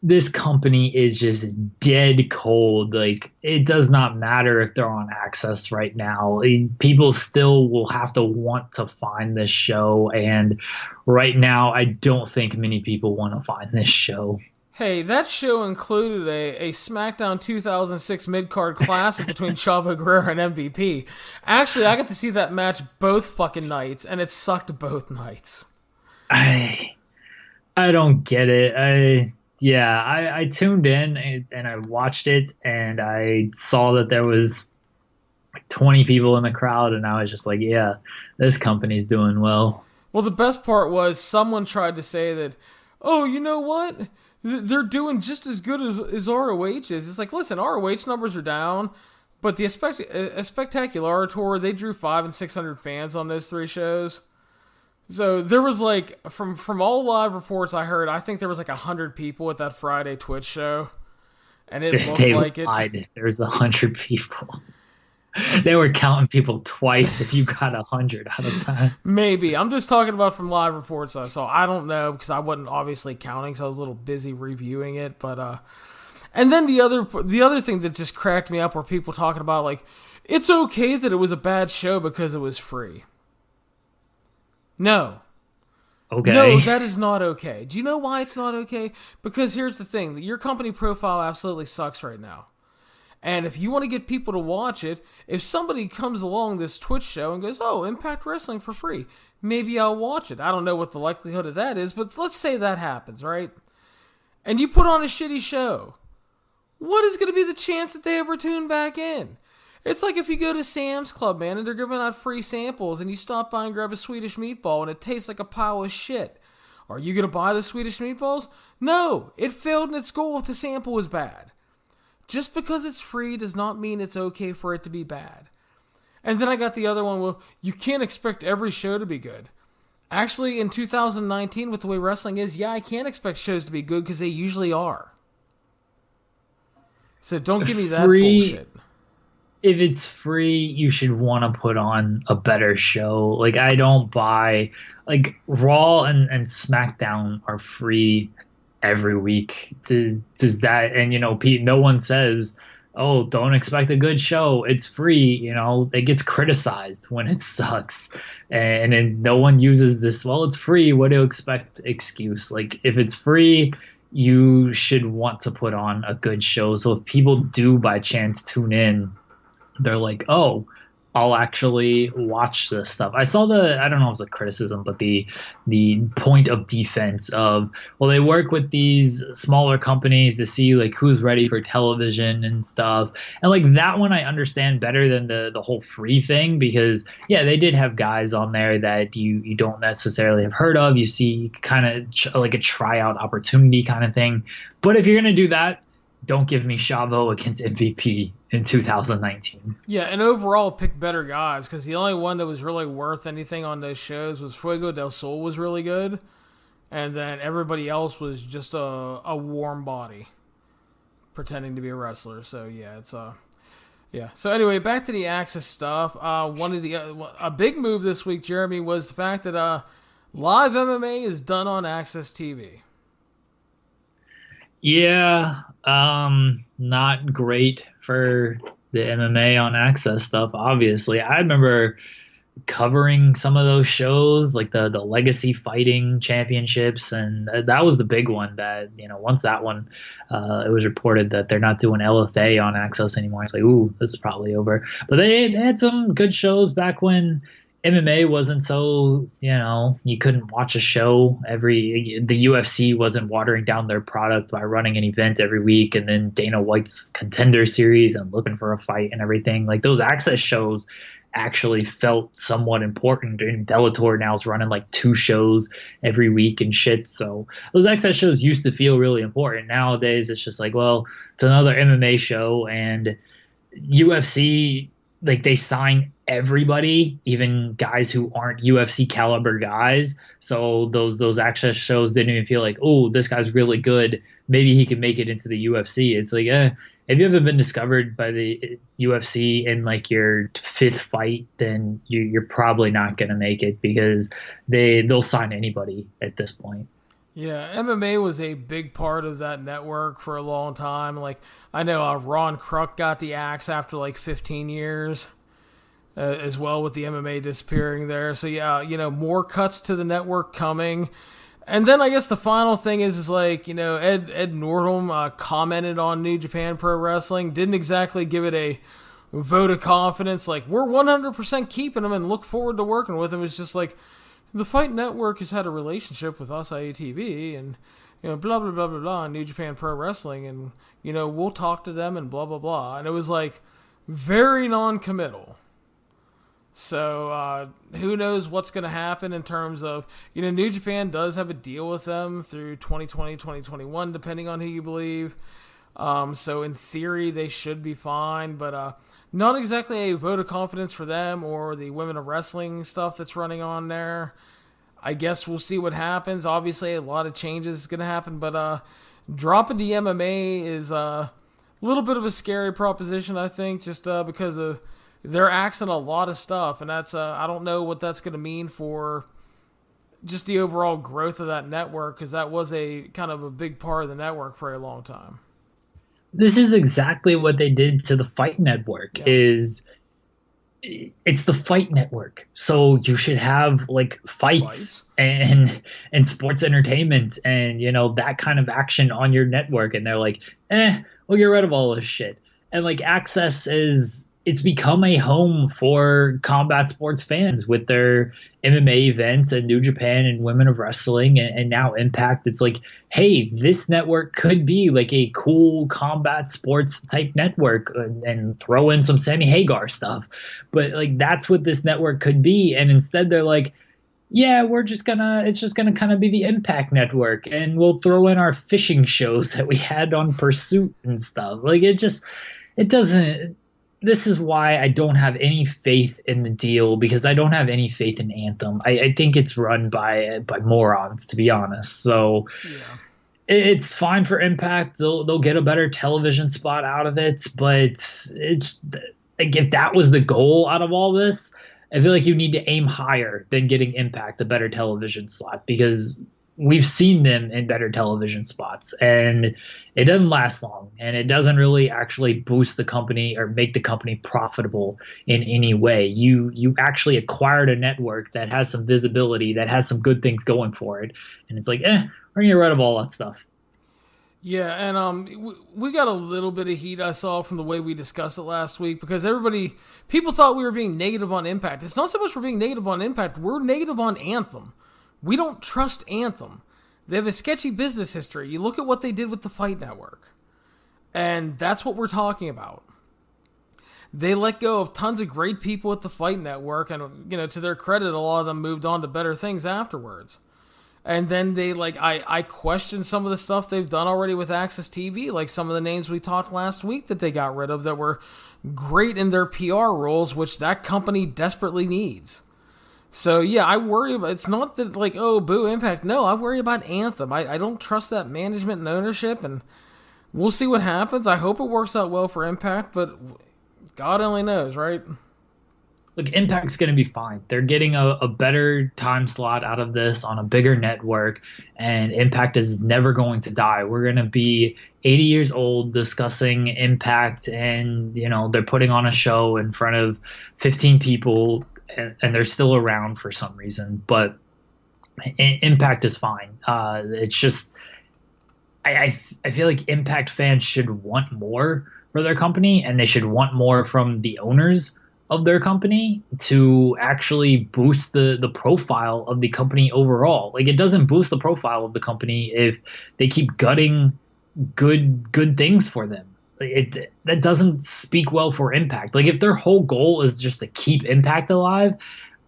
This company is just dead cold. Like, it does not matter if they're on Access right now. People still will have to want to find this show, and right now, I don't think many people want to find this show. Hey, that show included a SmackDown 2006 mid-card classic between Chavo Guerrero and MVP. Actually, I got to see that match both fucking nights, and it sucked both nights. I don't get it. I tuned in and I watched it, and I saw that there was 20 people in the crowd, and I was just like, yeah, this company's doing well. Well, the best part was someone tried to say that, oh, you know what? They're doing just as good as ROH is. It's like, listen, ROH numbers are down, but the Spectacular Tour, they drew 500 and 600 fans on those three shows. So there was from all live reports I heard, I think there was 100 people at that Friday Twitch show, and it looked like it. If there's 100 people. They were counting people twice if you got 100 out of that. Maybe. I'm just talking about from live reports I saw. I don't know because I wasn't obviously counting, so I was a little busy reviewing it. But and then the other thing that just cracked me up were people talking about it's okay that it was a bad show because it was free. No. Okay. No, that is not okay. Do you know why it's not okay? Because here's the thing. Your company profile absolutely sucks right now. And if you want to get people to watch it, if somebody comes along this Twitch show and goes, oh, Impact Wrestling for free, maybe I'll watch it. I don't know what the likelihood of that is, but let's say that happens, right? And you put on a shitty show. What is going to be the chance that they ever tune back in? It's like if you go to Sam's Club, man, and they're giving out free samples, and you stop by and grab a Swedish meatball, and it tastes like a pile of shit. Are you going to buy the Swedish meatballs? No, it failed in its goal if the sample was bad. Just because it's free does not mean it's okay for it to be bad. And then I got the other one, well, you can't expect every show to be good. Actually, in 2019, with the way wrestling is, yeah, I can't expect shows to be good because they usually are. So don't give me that bullshit. If it's free, you should want to put on a better show. I don't buy... Raw and SmackDown are free every week. Does that, and no one says, oh, don't expect a good show, it's free. It gets criticized when it sucks, and no one uses this, well, it's free, what do you expect excuse. If it's free, you should want to put on a good show. So if people do by chance tune in, they're like, oh, I'll actually watch this stuff. I saw I don't know if it's a criticism, but the point of defense of, well, they work with these smaller companies to see like who's ready for television and stuff. And like that one I understand better than the whole free thing, because yeah, they did have guys on there that you don't necessarily have heard of. You see kind of like a tryout opportunity kind of thing. But if you're going to do that, don't give me Chavo against MVP in 2019. Yeah, and overall pick better guys, because the only one that was really worth anything on those shows was Fuego del Sol was really good, and then everybody else was just a warm body pretending to be a wrestler. So yeah, it's yeah. So anyway, back to the AXS stuff. One of a big move this week, Jeremy, was the fact that live MMA is done on AXS TV. Yeah, not great for the MMA on AXS stuff, obviously. I remember covering some of those shows, like the Legacy Fighting Championships, and that was the big one that, once that one, it was reported that they're not doing LFA on AXS anymore. It's like, ooh, this is probably over. But they had some good shows back when MMA wasn't so, you couldn't watch a show the UFC wasn't watering down their product by running an event every week, and then Dana White's Contender Series and looking for a fight and everything. Like those AXS shows actually felt somewhat important, and Bellator now is running like 2 shows every week and shit. So those AXS shows used to feel really important. Nowadays it's just like, well, it's another MMA show, and UFC, like they sign everybody, even guys who aren't UFC caliber guys. So those AXS shows didn't even feel like, oh, this guy's really good, maybe he can make it into the UFC. It's like, if you haven't been discovered by the UFC in like your 5th fight, then you're probably not going to make it, because they'll sign anybody at this point. Yeah, MMA was a big part of that network for a long time. Like, I know Ron Kruk got the axe after like 15 years as well, with the MMA disappearing there. So yeah, more cuts to the network coming. And then I guess the final thing is like, Ed Nordholm commented on New Japan Pro Wrestling, didn't exactly give it a vote of confidence, like, we're 100% keeping him and look forward to working with him. It's just like, the Fight Network has had a relationship with Asahi TV and, blah, blah, blah, blah, blah, and New Japan Pro Wrestling, and, we'll talk to them and blah, blah, blah. And it was like very non-committal. So who knows what's going to happen in terms of, New Japan does have a deal with them through 2020, 2021, depending on who you believe. So in theory, they should be fine, but not exactly a vote of confidence for them or the Women of Wrestling stuff that's running on there. I guess we'll see what happens. Obviously, a lot of changes is going to happen, but dropping the MMA is a little bit of a scary proposition, I think, just because of they're axing a lot of stuff, and that's I don't know what that's going to mean for just the overall growth of that network, because that was a kind of a big part of the network for a long time. This is exactly what they did to the Fight Network. Yeah. It's the Fight Network, so you should have like fights. and sports entertainment and that kind of action on your network. And they're like, we'll get rid of all this shit. And like AXS it's become a home for combat sports fans with their MMA events and New Japan and Women of Wrestling and now Impact. It's like, hey, this network could be like a cool combat sports type network, and throw in some Sammy Hagar stuff. But like, that's what this network could be. And instead they're like, yeah, it's just gonna kind of be the Impact Network, and we'll throw in our fishing shows that we had on Pursuit and stuff. Like, it doesn't. This is why I don't have any faith in the deal, because I don't have any faith in Anthem. I think it's run by morons, to be honest. So yeah. It's fine for Impact. They'll get a better television spot out of it, but it's like, if that was the goal out of all this, I feel like you need to aim higher than getting Impact a better television slot, because we've seen them in better television spots, and it doesn't last long, and it doesn't really actually boost the company or make the company profitable in any way. You actually acquired a network that has some visibility, that has some good things going for it, and it's like, we're gonna get rid of all that stuff. Yeah, and we got a little bit of heat I saw from the way we discussed it last week because people thought we were being negative on Impact. It's not so much we're being negative on Impact, we're negative on Anthem. We don't trust Anthem. They have a sketchy business history. You look at what they did with the Fight Network, and that's what we're talking about. They let go of tons of great people at the Fight Network, and to their credit, a lot of them moved on to better things afterwards. And then they, I question some of the stuff they've done already with AXS TV, like some of the names we talked last week that they got rid of that were great in their PR roles, which that company desperately needs. So, yeah, I worry about, it's not that, oh, boo, Impact. No, I worry about Anthem. I don't trust that management and ownership, and we'll see what happens. I hope it works out well for Impact, but God only knows, right? Look, Impact's going to be fine. They're getting a better time slot out of this on a bigger network, and Impact is never going to die. We're going to be 80 years old discussing Impact, and, they're putting on a show in front of 15 people, and they're still around for some reason. But Impact is fine. It's just I feel like Impact fans should want more for their company, and they should want more from the owners of their company to actually boost the profile of the company overall. It doesn't boost the profile of the company if they keep gutting good things for them. That doesn't speak well for Impact. If their whole goal is just to keep Impact alive,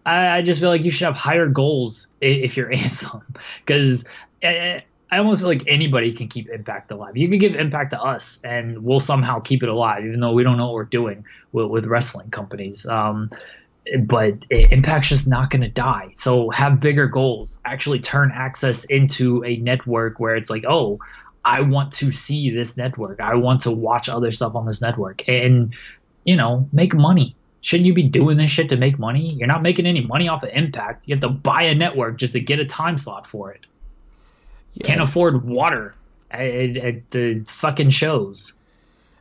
I just feel like you should have higher goals if you're Anthem, because I almost feel like anybody can keep Impact alive. You can give Impact to us, and we'll somehow keep it alive, even though we don't know what we're doing with wrestling companies. But Impact's just not going to die. So have bigger goals. Actually turn AXS into a network where it's oh, I want to see this network. I want to watch other stuff on this network. And, make money. Shouldn't you be doing this shit to make money? You're not making any money off of Impact. You have to buy a network just to get a time slot for it. Yeah. Can't afford water at the fucking shows.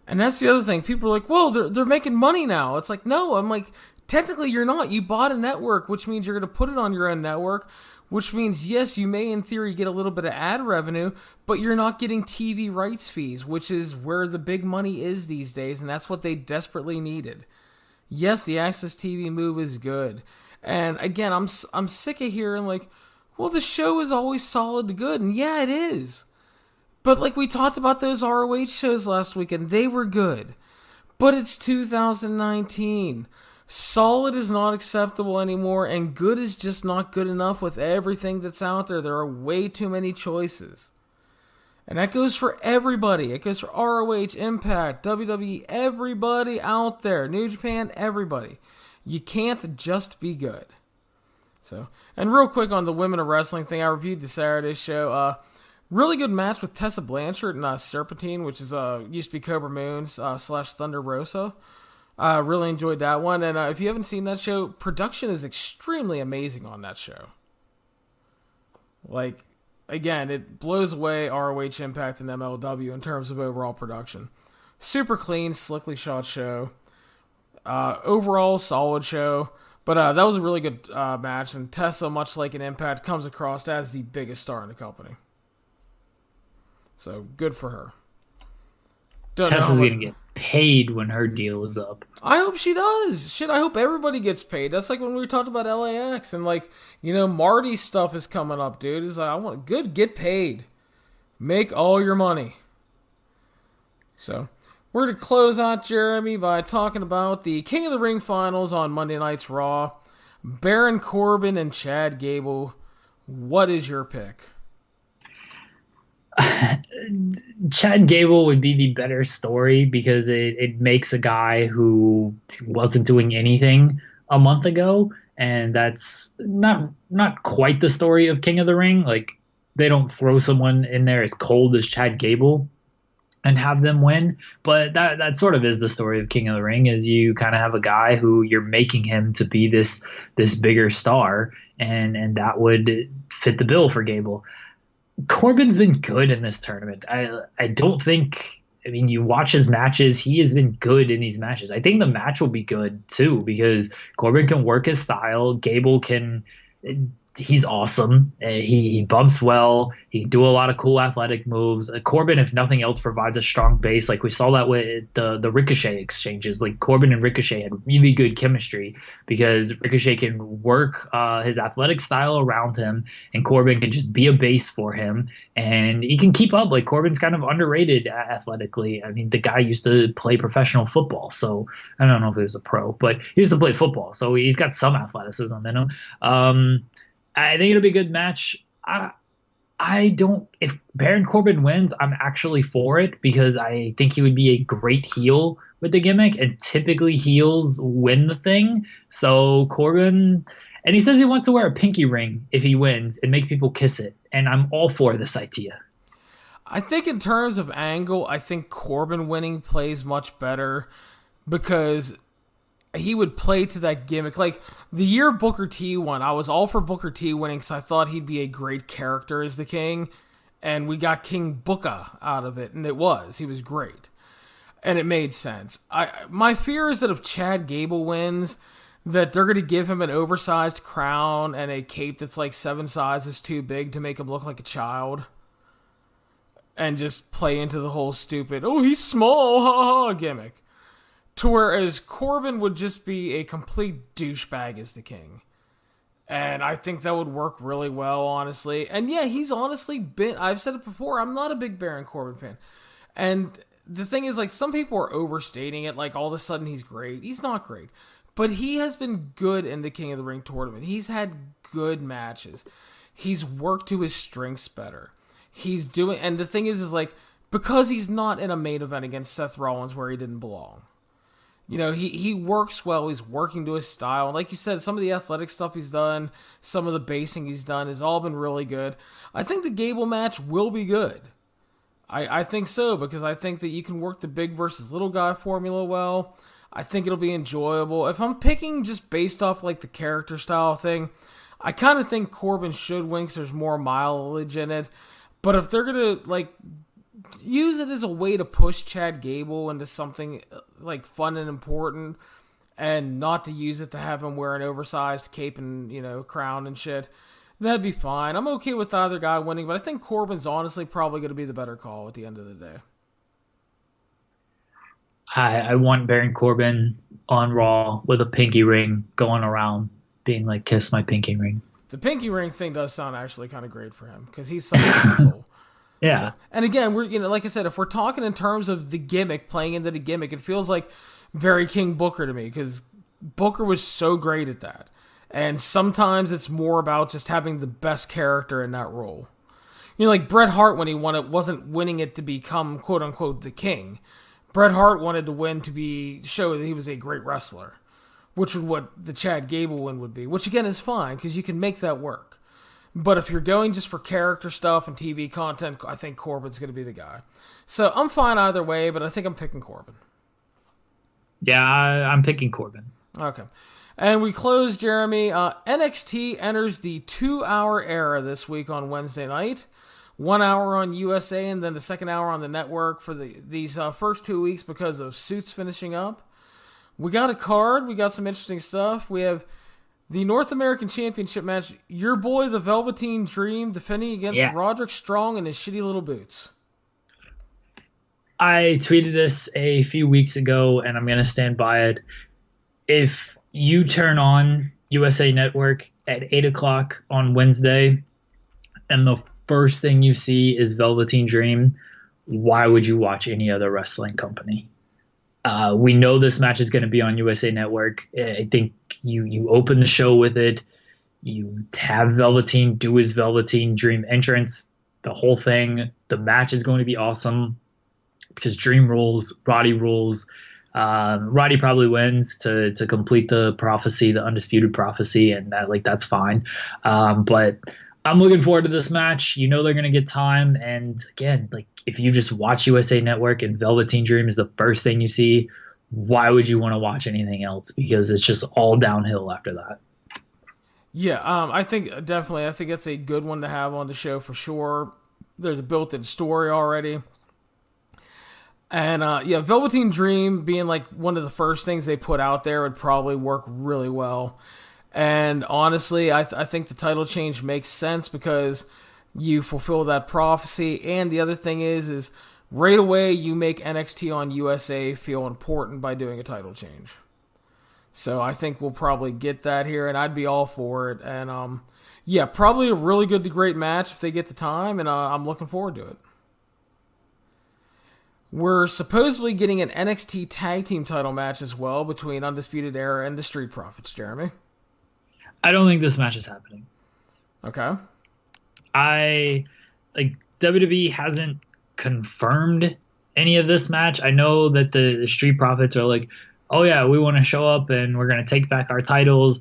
And that's the other thing. People are like, well, they're making money now. It's no. I'm technically you're not. You bought a network, which means you're going to put it on your own network, which means, yes, you may in theory get a little bit of ad revenue, but you're not getting TV rights fees, which is where the big money is these days, and that's what they desperately needed. Yes, the AXS TV move is good. And again, I'm sick of hearing well, the show is always solid to good, and yeah, it is. But we talked about those ROH shows last weekend, they were good. But it's 2019. Solid is not acceptable anymore, and good is just not good enough with everything that's out there. There are way too many choices. And that goes for everybody. It goes for ROH, Impact, WWE, everybody out there. New Japan, everybody. You can't just be good. So, and real quick on the Women of Wrestling thing, I reviewed the Saturday show. Really good match with Tessa Blanchard and Serpentine, which is used to be Cobra Moon / Thunder Rosa. Really enjoyed that one. And if you haven't seen that show, production is extremely amazing on that show. Again, it blows away ROH, Impact, and MLW in terms of overall production. Super clean, slickly shot show. Overall, solid show. But that was a really good match, and Tessa, much like an Impact, comes across as the biggest star in the company. So, good for her. Tessa's going to get paid when her deal is up. I hope she does. Shit, I hope everybody gets paid. That's like when we talked about LAX, and Marty's stuff is coming up, dude. It's I want get paid. Make all your money. So, we're going to close out, Jeremy, by talking about the King of the Ring finals on Monday Night's Raw. Baron Corbin and Chad Gable. What is your pick? Chad Gable would be the better story because it makes a guy who wasn't doing anything a month ago, and that's not quite the story of King of the Ring. They don't throw someone in there as cold as Chad Gable and have them win, but that sort of is the story of King of the Ring, is you kind of have a guy who you're making him to be this bigger star, and that would fit the bill for Gable. Corbin's been good in this tournament. I don't think, you watch his matches, he has been good in these matches. I think the match will be good too, because Corbin can work his style. Gable can he's awesome. He bumps well. He can do a lot of cool athletic moves. Corbin, if nothing else, provides a strong base. Like we saw that with the Ricochet exchanges. Like Corbin and Ricochet had really good chemistry because Ricochet can work his athletic style around him, and Corbin can just be a base for him, and he can keep up. Like Corbin's kind of underrated athletically. I mean, the guy used to play professional football, so I don't know if he was a pro, but he used to play football, so he's got some athleticism in him. I think it'll be a good match. I don't. If Baron Corbin wins, I'm actually for it because I think he would be a great heel with the gimmick, and typically heels win the thing. So Corbin, and he says he wants to wear a pinky ring if he wins and make people kiss it, and I'm all for this idea. I think in terms of angle, I think Corbin winning plays much better because he would play to that gimmick. Like, the year Booker T won, I was all for Booker T winning because I thought he'd be a great character as the king, and we got King Booker out of it, and he was great. And it made sense. My fear is that if Chad Gable wins, that they're going to give him an oversized crown and a cape that's like 7 sizes too big to make him look like a child. And just play into the whole stupid, oh, he's small, ha ha, gimmick. To whereas Corbin would just be a complete douchebag as the king. And I think that would work really well, honestly. And yeah, he's honestly been, I've said it before, I'm not a big Baron Corbin fan. And the thing is, like, some people are overstating it, like all of a sudden he's great. He's not great. But he has been good in the King of the Ring tournament. He's had good matches. He's worked to his strengths better. He's doing, and the thing is like, because he's not in a main event against Seth Rollins where he didn't belong. You know, he works well. He's working to his style. And like you said, some of the athletic stuff he's done, some of the basing he's done has all been really good. I think the Gable match will be good. I think so, because I think that you can work the big versus little guy formula well. I think it'll be enjoyable. If I'm picking just based off like the character style thing, I kind of think Corbin should win because there's more mileage in it. But if they're going to like use it as a way to push Chad Gable into something like fun and important, and not to use it to have him wear an oversized cape and, you know, crown and shit, that'd be fine. I'm okay with either guy winning, but I think Corbin's honestly probably going to be the better call at the end of the day. I want Baron Corbin on Raw with a pinky ring going around being like, kiss my pinky ring. The pinky ring thing does sound actually kind of great for him because he's such an asshole. Yeah. So, and again, we're, you know, like I said, if we're talking in terms of the gimmick, playing into the gimmick, it feels like very King Booker to me because Booker was so great at that. And sometimes it's more about just having the best character in that role. You know, like Bret Hart, when he won it, wasn't winning it to become, quote unquote, the king. Bret Hart wanted to win to show that he was a great wrestler, which is what the Chad Gable win would be, which again is fine because you can make that work. But if you're going just for character stuff and TV content, I think Corbin's going to be the guy. So I'm fine either way, but I think I'm picking Corbin. Yeah, I'm picking Corbin. Okay. And we close, Jeremy. NXT enters the 2-hour era this week on Wednesday night. 1 hour on USA and then the second hour on the network for these first 2 weeks because of Suits finishing up. We got a card. We got some interesting stuff. We have the North American Championship match. Your boy, the Velveteen Dream, defending against Roderick Strong and his shitty little boots. I tweeted this a few weeks ago, and I'm going to stand by it. If you turn on USA Network at 8 o'clock on Wednesday, and the first thing you see is Velveteen Dream, why would you watch any other wrestling company? We know this match is going to be on USA Network. I think you open the show with it. You have Velveteen do his Velveteen Dream entrance. The whole thing, the match is going to be awesome because Dream rules, Roddy rules. Roddy probably wins to complete the prophecy, the undisputed prophecy, and that's fine. But I'm looking forward to this match. You know they're going to get time. And again, if you just watch USA Network and Velveteen Dream is the first thing you see, why would you want to watch anything else? Because it's just all downhill after that. Yeah, I think it's a good one to have on the show for sure. There's a built-in story already. And Velveteen Dream being like one of the first things they put out there would probably work really well. And honestly, I think the title change makes sense because you fulfill that prophecy. And the other thing is right away you make NXT on USA feel important by doing a title change. So I think we'll probably get that here, and I'd be all for it. And yeah, probably a really good to great match if they get the time, and I'm looking forward to it. We're supposedly getting an NXT Tag Team title match as well between Undisputed Era and the Street Profits, Jeremy. I don't think this match is happening. Okay. WWE hasn't confirmed any of this match. I know that the Street Profits are like, oh yeah, we want to show up and we're going to take back our titles.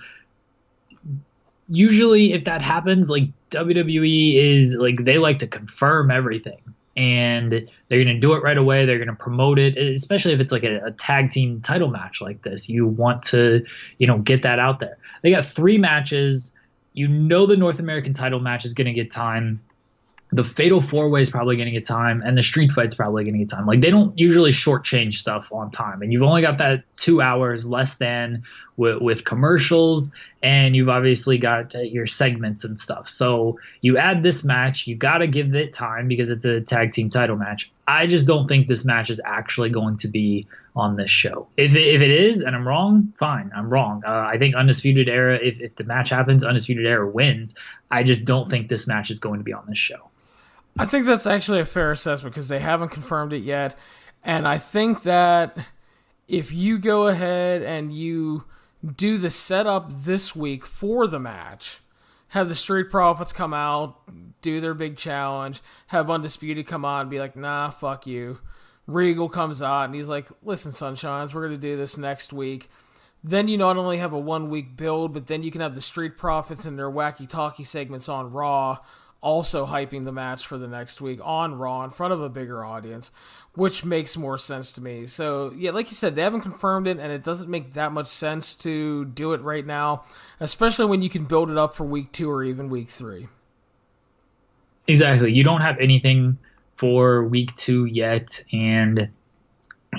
Usually if that happens, like WWE is like, they like to confirm everything. And they're going to do it right away. They're going to promote it, especially if it's like a tag team title match like this. You want to, get that out there. They got 3 matches. The North American title match is going to get time. The Fatal 4-Way is probably going to get time, and the Street Fight's probably going to get time. Like, they don't usually shortchange stuff on time, and you've only got that 2 hours less than with commercials, and you've obviously got your segments and stuff. So you add this match, you got to give it time because it's a tag team title match. I just don't think this match is actually going to be on this show. If it is, and I'm wrong, fine, I'm wrong. I think Undisputed Era, if the match happens, Undisputed Era wins. I just don't think this match is going to be on this show. I think that's actually a fair assessment because they haven't confirmed it yet. And I think that if you go ahead and you do the setup this week for the match, have the Street Profits come out, do their big challenge, have Undisputed come on and be like, nah, fuck you. Regal comes out and he's like, listen, Sunshines, we're going to do this next week. Then you not only have a 1-week build, but then you can have the Street Profits and their wacky talkie segments on Raw also hyping the match for the next week on Raw in front of a bigger audience, which makes more sense to me. So, yeah, like you said, they haven't confirmed it, and it doesn't make that much sense to do it right now, especially when you can build it up for week 2 or even week 3. Exactly. You don't have anything for week 2 yet, and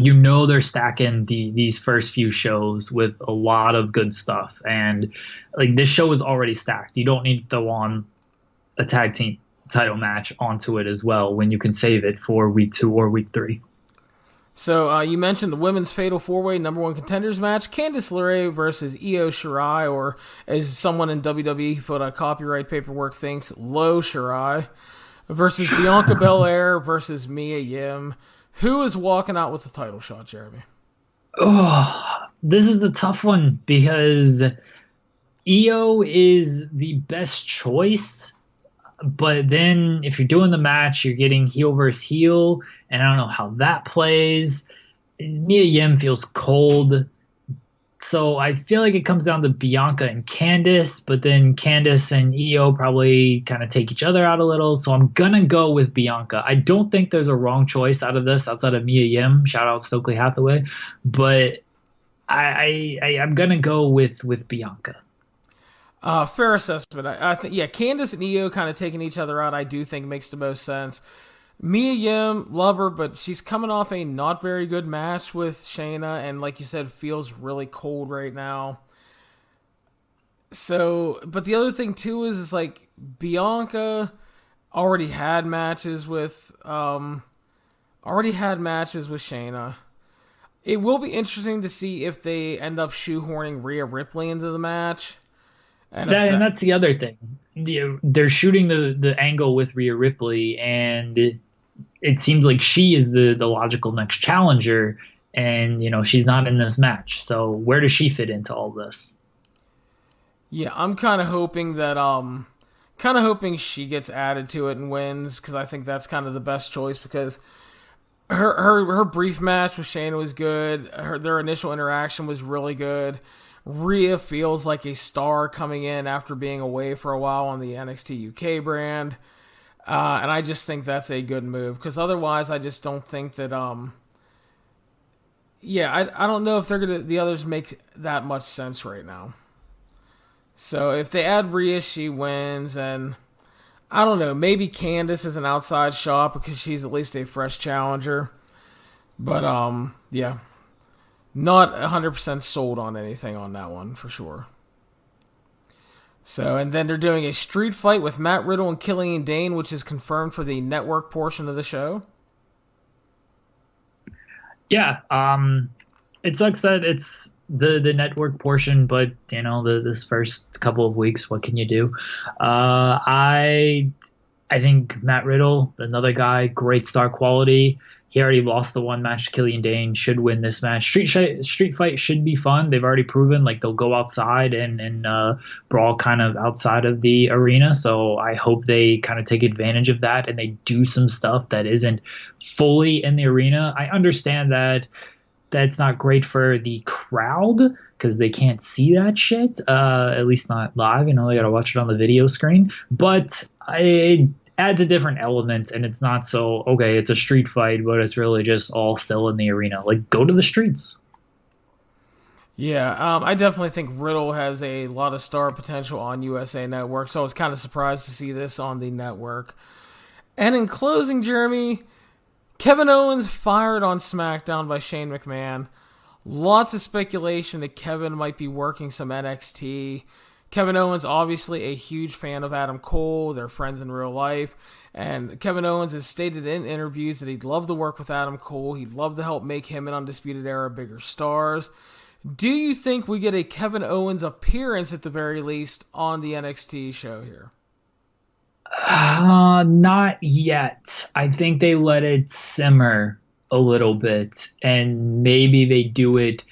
they're stacking these first few shows with a lot of good stuff. And, like, this show is already stacked. You don't need to throw on a tag team title match onto it as well when you can save it for week 2 or week 3. So you mentioned the women's Fatal 4-Way number 1 contenders match, Candice LeRae versus Io Shirai, or as someone in WWE who filled out copyright paperwork thinks, Lo Shirai, versus Bianca Belair versus Mia Yim. Who is walking out with the title shot, Jeremy? Oh, this is a tough one because Io is the best choice. But then if you're doing the match, you're getting heel versus heel, and I don't know how that plays. Mia Yim feels cold. So I feel like it comes down to Bianca and Candice, but then Candice and Io probably kind of take each other out a little. So I'm going to go with Bianca. I don't think there's a wrong choice out of this outside of Mia Yim. Shout out Stokely Hathaway. But I'm going to go with Bianca. Fair assessment. I think, yeah, Candice and Io kind of taking each other out, I do think makes the most sense. Mia Yim, love her, but she's coming off a not very good match with Shayna, and like you said, feels really cold right now. So, but the other thing too is like Bianca already had matches with Shayna. It will be interesting to see if they end up shoehorning Rhea Ripley into the match. And that's the other thing. They're shooting the angle with Rhea Ripley, and it seems like she is the logical next challenger, and she's not in this match. So where does she fit into all this? Yeah, I'm kind of hoping that she gets added to it and wins, because I think that's kind of the best choice, because her brief match with Shayna was good. Their initial interaction was really good. Rhea feels like a star coming in after being away for a while on the NXT UK brand. And I just think that's a good move, because otherwise I just don't think that, I don't know if the others make that much sense right now. So if they add Rhea, she wins, and I don't know, maybe Candice is an outside shot because she's at least a fresh challenger. But, not 100% sold on anything on that one, for sure. So, and then they're doing a street fight with Matt Riddle and Killian Dane, which is confirmed for the network portion of the show. Yeah, it sucks that it's the network portion, but this first couple of weeks, what can you do? I think Matt Riddle, another guy, great star quality. He already lost the one match. Killian Dane should win this match. Street fight should be fun. They've already proven they'll go outside and brawl kind of outside of the arena. So I hope they kind of take advantage of that and they do some stuff that isn't fully in the arena. I understand that that's not great for the crowd because they can't see that shit, at least not live. They got to watch it on the video screen. But it adds a different element, and it's not so, okay, it's a street fight, but it's really just all still in the arena. Go to the streets. Yeah, I definitely think Riddle has a lot of star potential on USA Network, so I was kind of surprised to see this on the network. And in closing, Jeremy, Kevin Owens fired on SmackDown by Shane McMahon. Lots of speculation that Kevin might be working some NXT. Kevin Owens, obviously a huge fan of Adam Cole. They're friends in real life. And Kevin Owens has stated in interviews that he'd love to work with Adam Cole. He'd love to help make him and Undisputed Era bigger stars. Do you think we get a Kevin Owens appearance at the very least on the NXT show here? Not yet. I think they let it simmer a little bit, and maybe they do it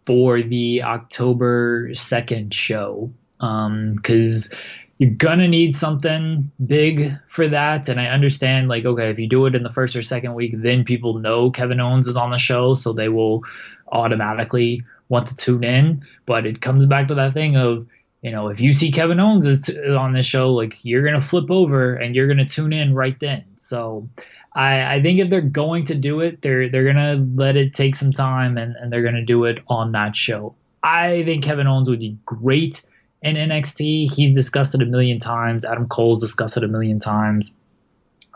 for the October 2nd show. Because you're gonna need something big for that, and I understand, okay, if you do it in the first or second week, then people know Kevin Owens is on the show, so they will automatically want to tune in. But it comes back to that thing of, if you see Kevin Owens is on this show, you're gonna flip over and you're gonna tune in right then. So I think if they're going to do it, they're gonna let it take some time, and they're gonna do it on that show. I think Kevin Owens would be great in NXT. He's discussed it a million times. Adam Cole's discussed it a million times.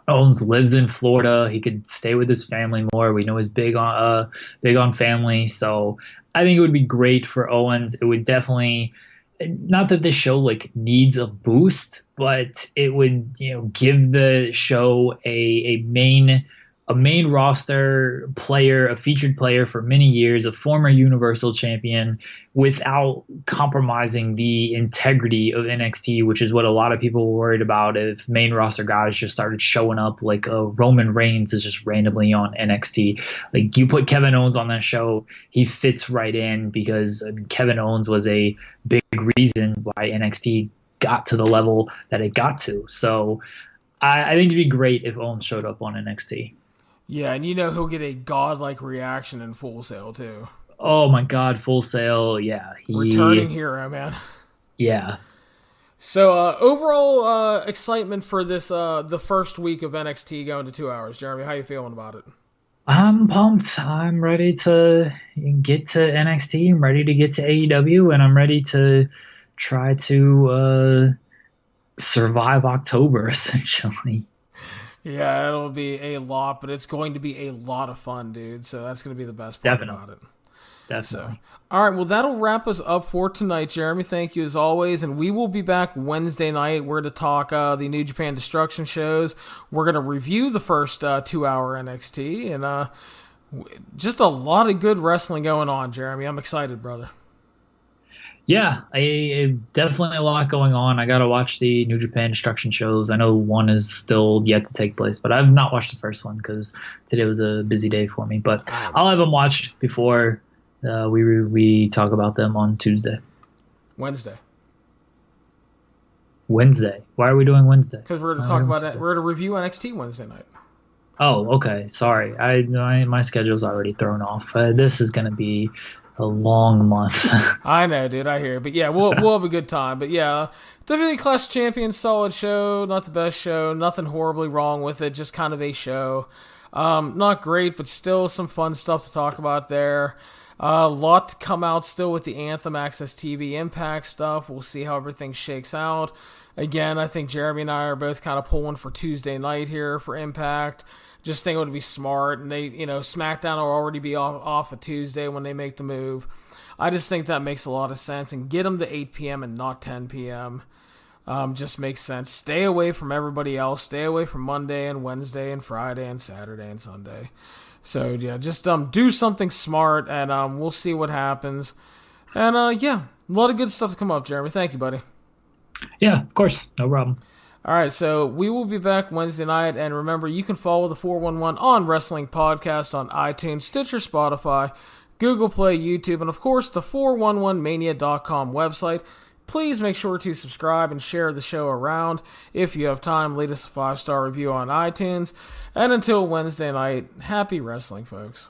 Owens lives in Florida. He could stay with his family more. We know he's big on family. So I think it would be great for Owens. It would definitely, not that this show needs a boost, but it would give the show a main roster player, a featured player for many years, a former Universal Champion, without compromising the integrity of NXT, which is what a lot of people were worried about if main roster guys just started showing up Roman Reigns is just randomly on NXT. You put Kevin Owens on that show, he fits right in because Kevin Owens was a big reason why NXT got to the level that it got to. So I think it'd be great if Owens showed up on NXT. Yeah, and he'll get a godlike reaction in Full Sail, too. Oh, my God, Full Sail, yeah. Returning hero, man. Yeah. So, overall excitement for this, the first week of NXT going to 2 hours. Jeremy, how you feeling about it? I'm pumped. I'm ready to get to NXT. I'm ready to get to AEW, and I'm ready to try to survive October, essentially. Yeah, it'll be a lot, but it's going to be a lot of fun, dude. So that's going to be the best part about it. Definitely. So, all right, well, that'll wrap us up for tonight, Jeremy. Thank you as always, and we will be back Wednesday night. We're to talk the New Japan Destruction shows. We're going to review the first 2-hour NXT, and just a lot of good wrestling going on, Jeremy. I'm excited, brother. Yeah, definitely a lot going on. I got to watch the New Japan Destruction shows. I know one is still yet to take place, but I've not watched the first one because today was a busy day for me. But I'll have them watched before we talk about them on Tuesday. Wednesday. Why are we doing Wednesday? Because we're to talk about it. We're to review NXT Wednesday night. Oh, okay. Sorry. My schedule's already thrown off. This is going to be a long month. I know, dude. I hear. But yeah, we'll have a good time. But yeah, WWE Clash of Champions, solid show. Not the best show. Nothing horribly wrong with it. Just kind of a show. Not great, but still some fun stuff to talk about there. A lot to come out still with the Anthem, AXS TV, Impact stuff. We'll see how everything shakes out. Again, I think Jeremy and I are both kind of pulling for Tuesday night here for Impact. Just think it would be smart, and they, SmackDown will already be off a Tuesday when they make the move. I just think that makes a lot of sense, and get them to 8 p.m. and not 10 p.m. Just makes sense. Stay away from everybody else. Stay away from Monday and Wednesday and Friday and Saturday and Sunday. So yeah, just do something smart, and we'll see what happens. And yeah, a lot of good stuff to come up, Jeremy. Thank you, buddy. Yeah, of course, no problem. All right, so we will be back Wednesday night, and remember, you can follow the 411 on Wrestling Podcast on iTunes, Stitcher, Spotify, Google Play, YouTube, and of course the 411mania.com website. Please make sure to subscribe and share the show around. If you have time, leave us a 5-star review on iTunes. And until Wednesday night, happy wrestling, folks.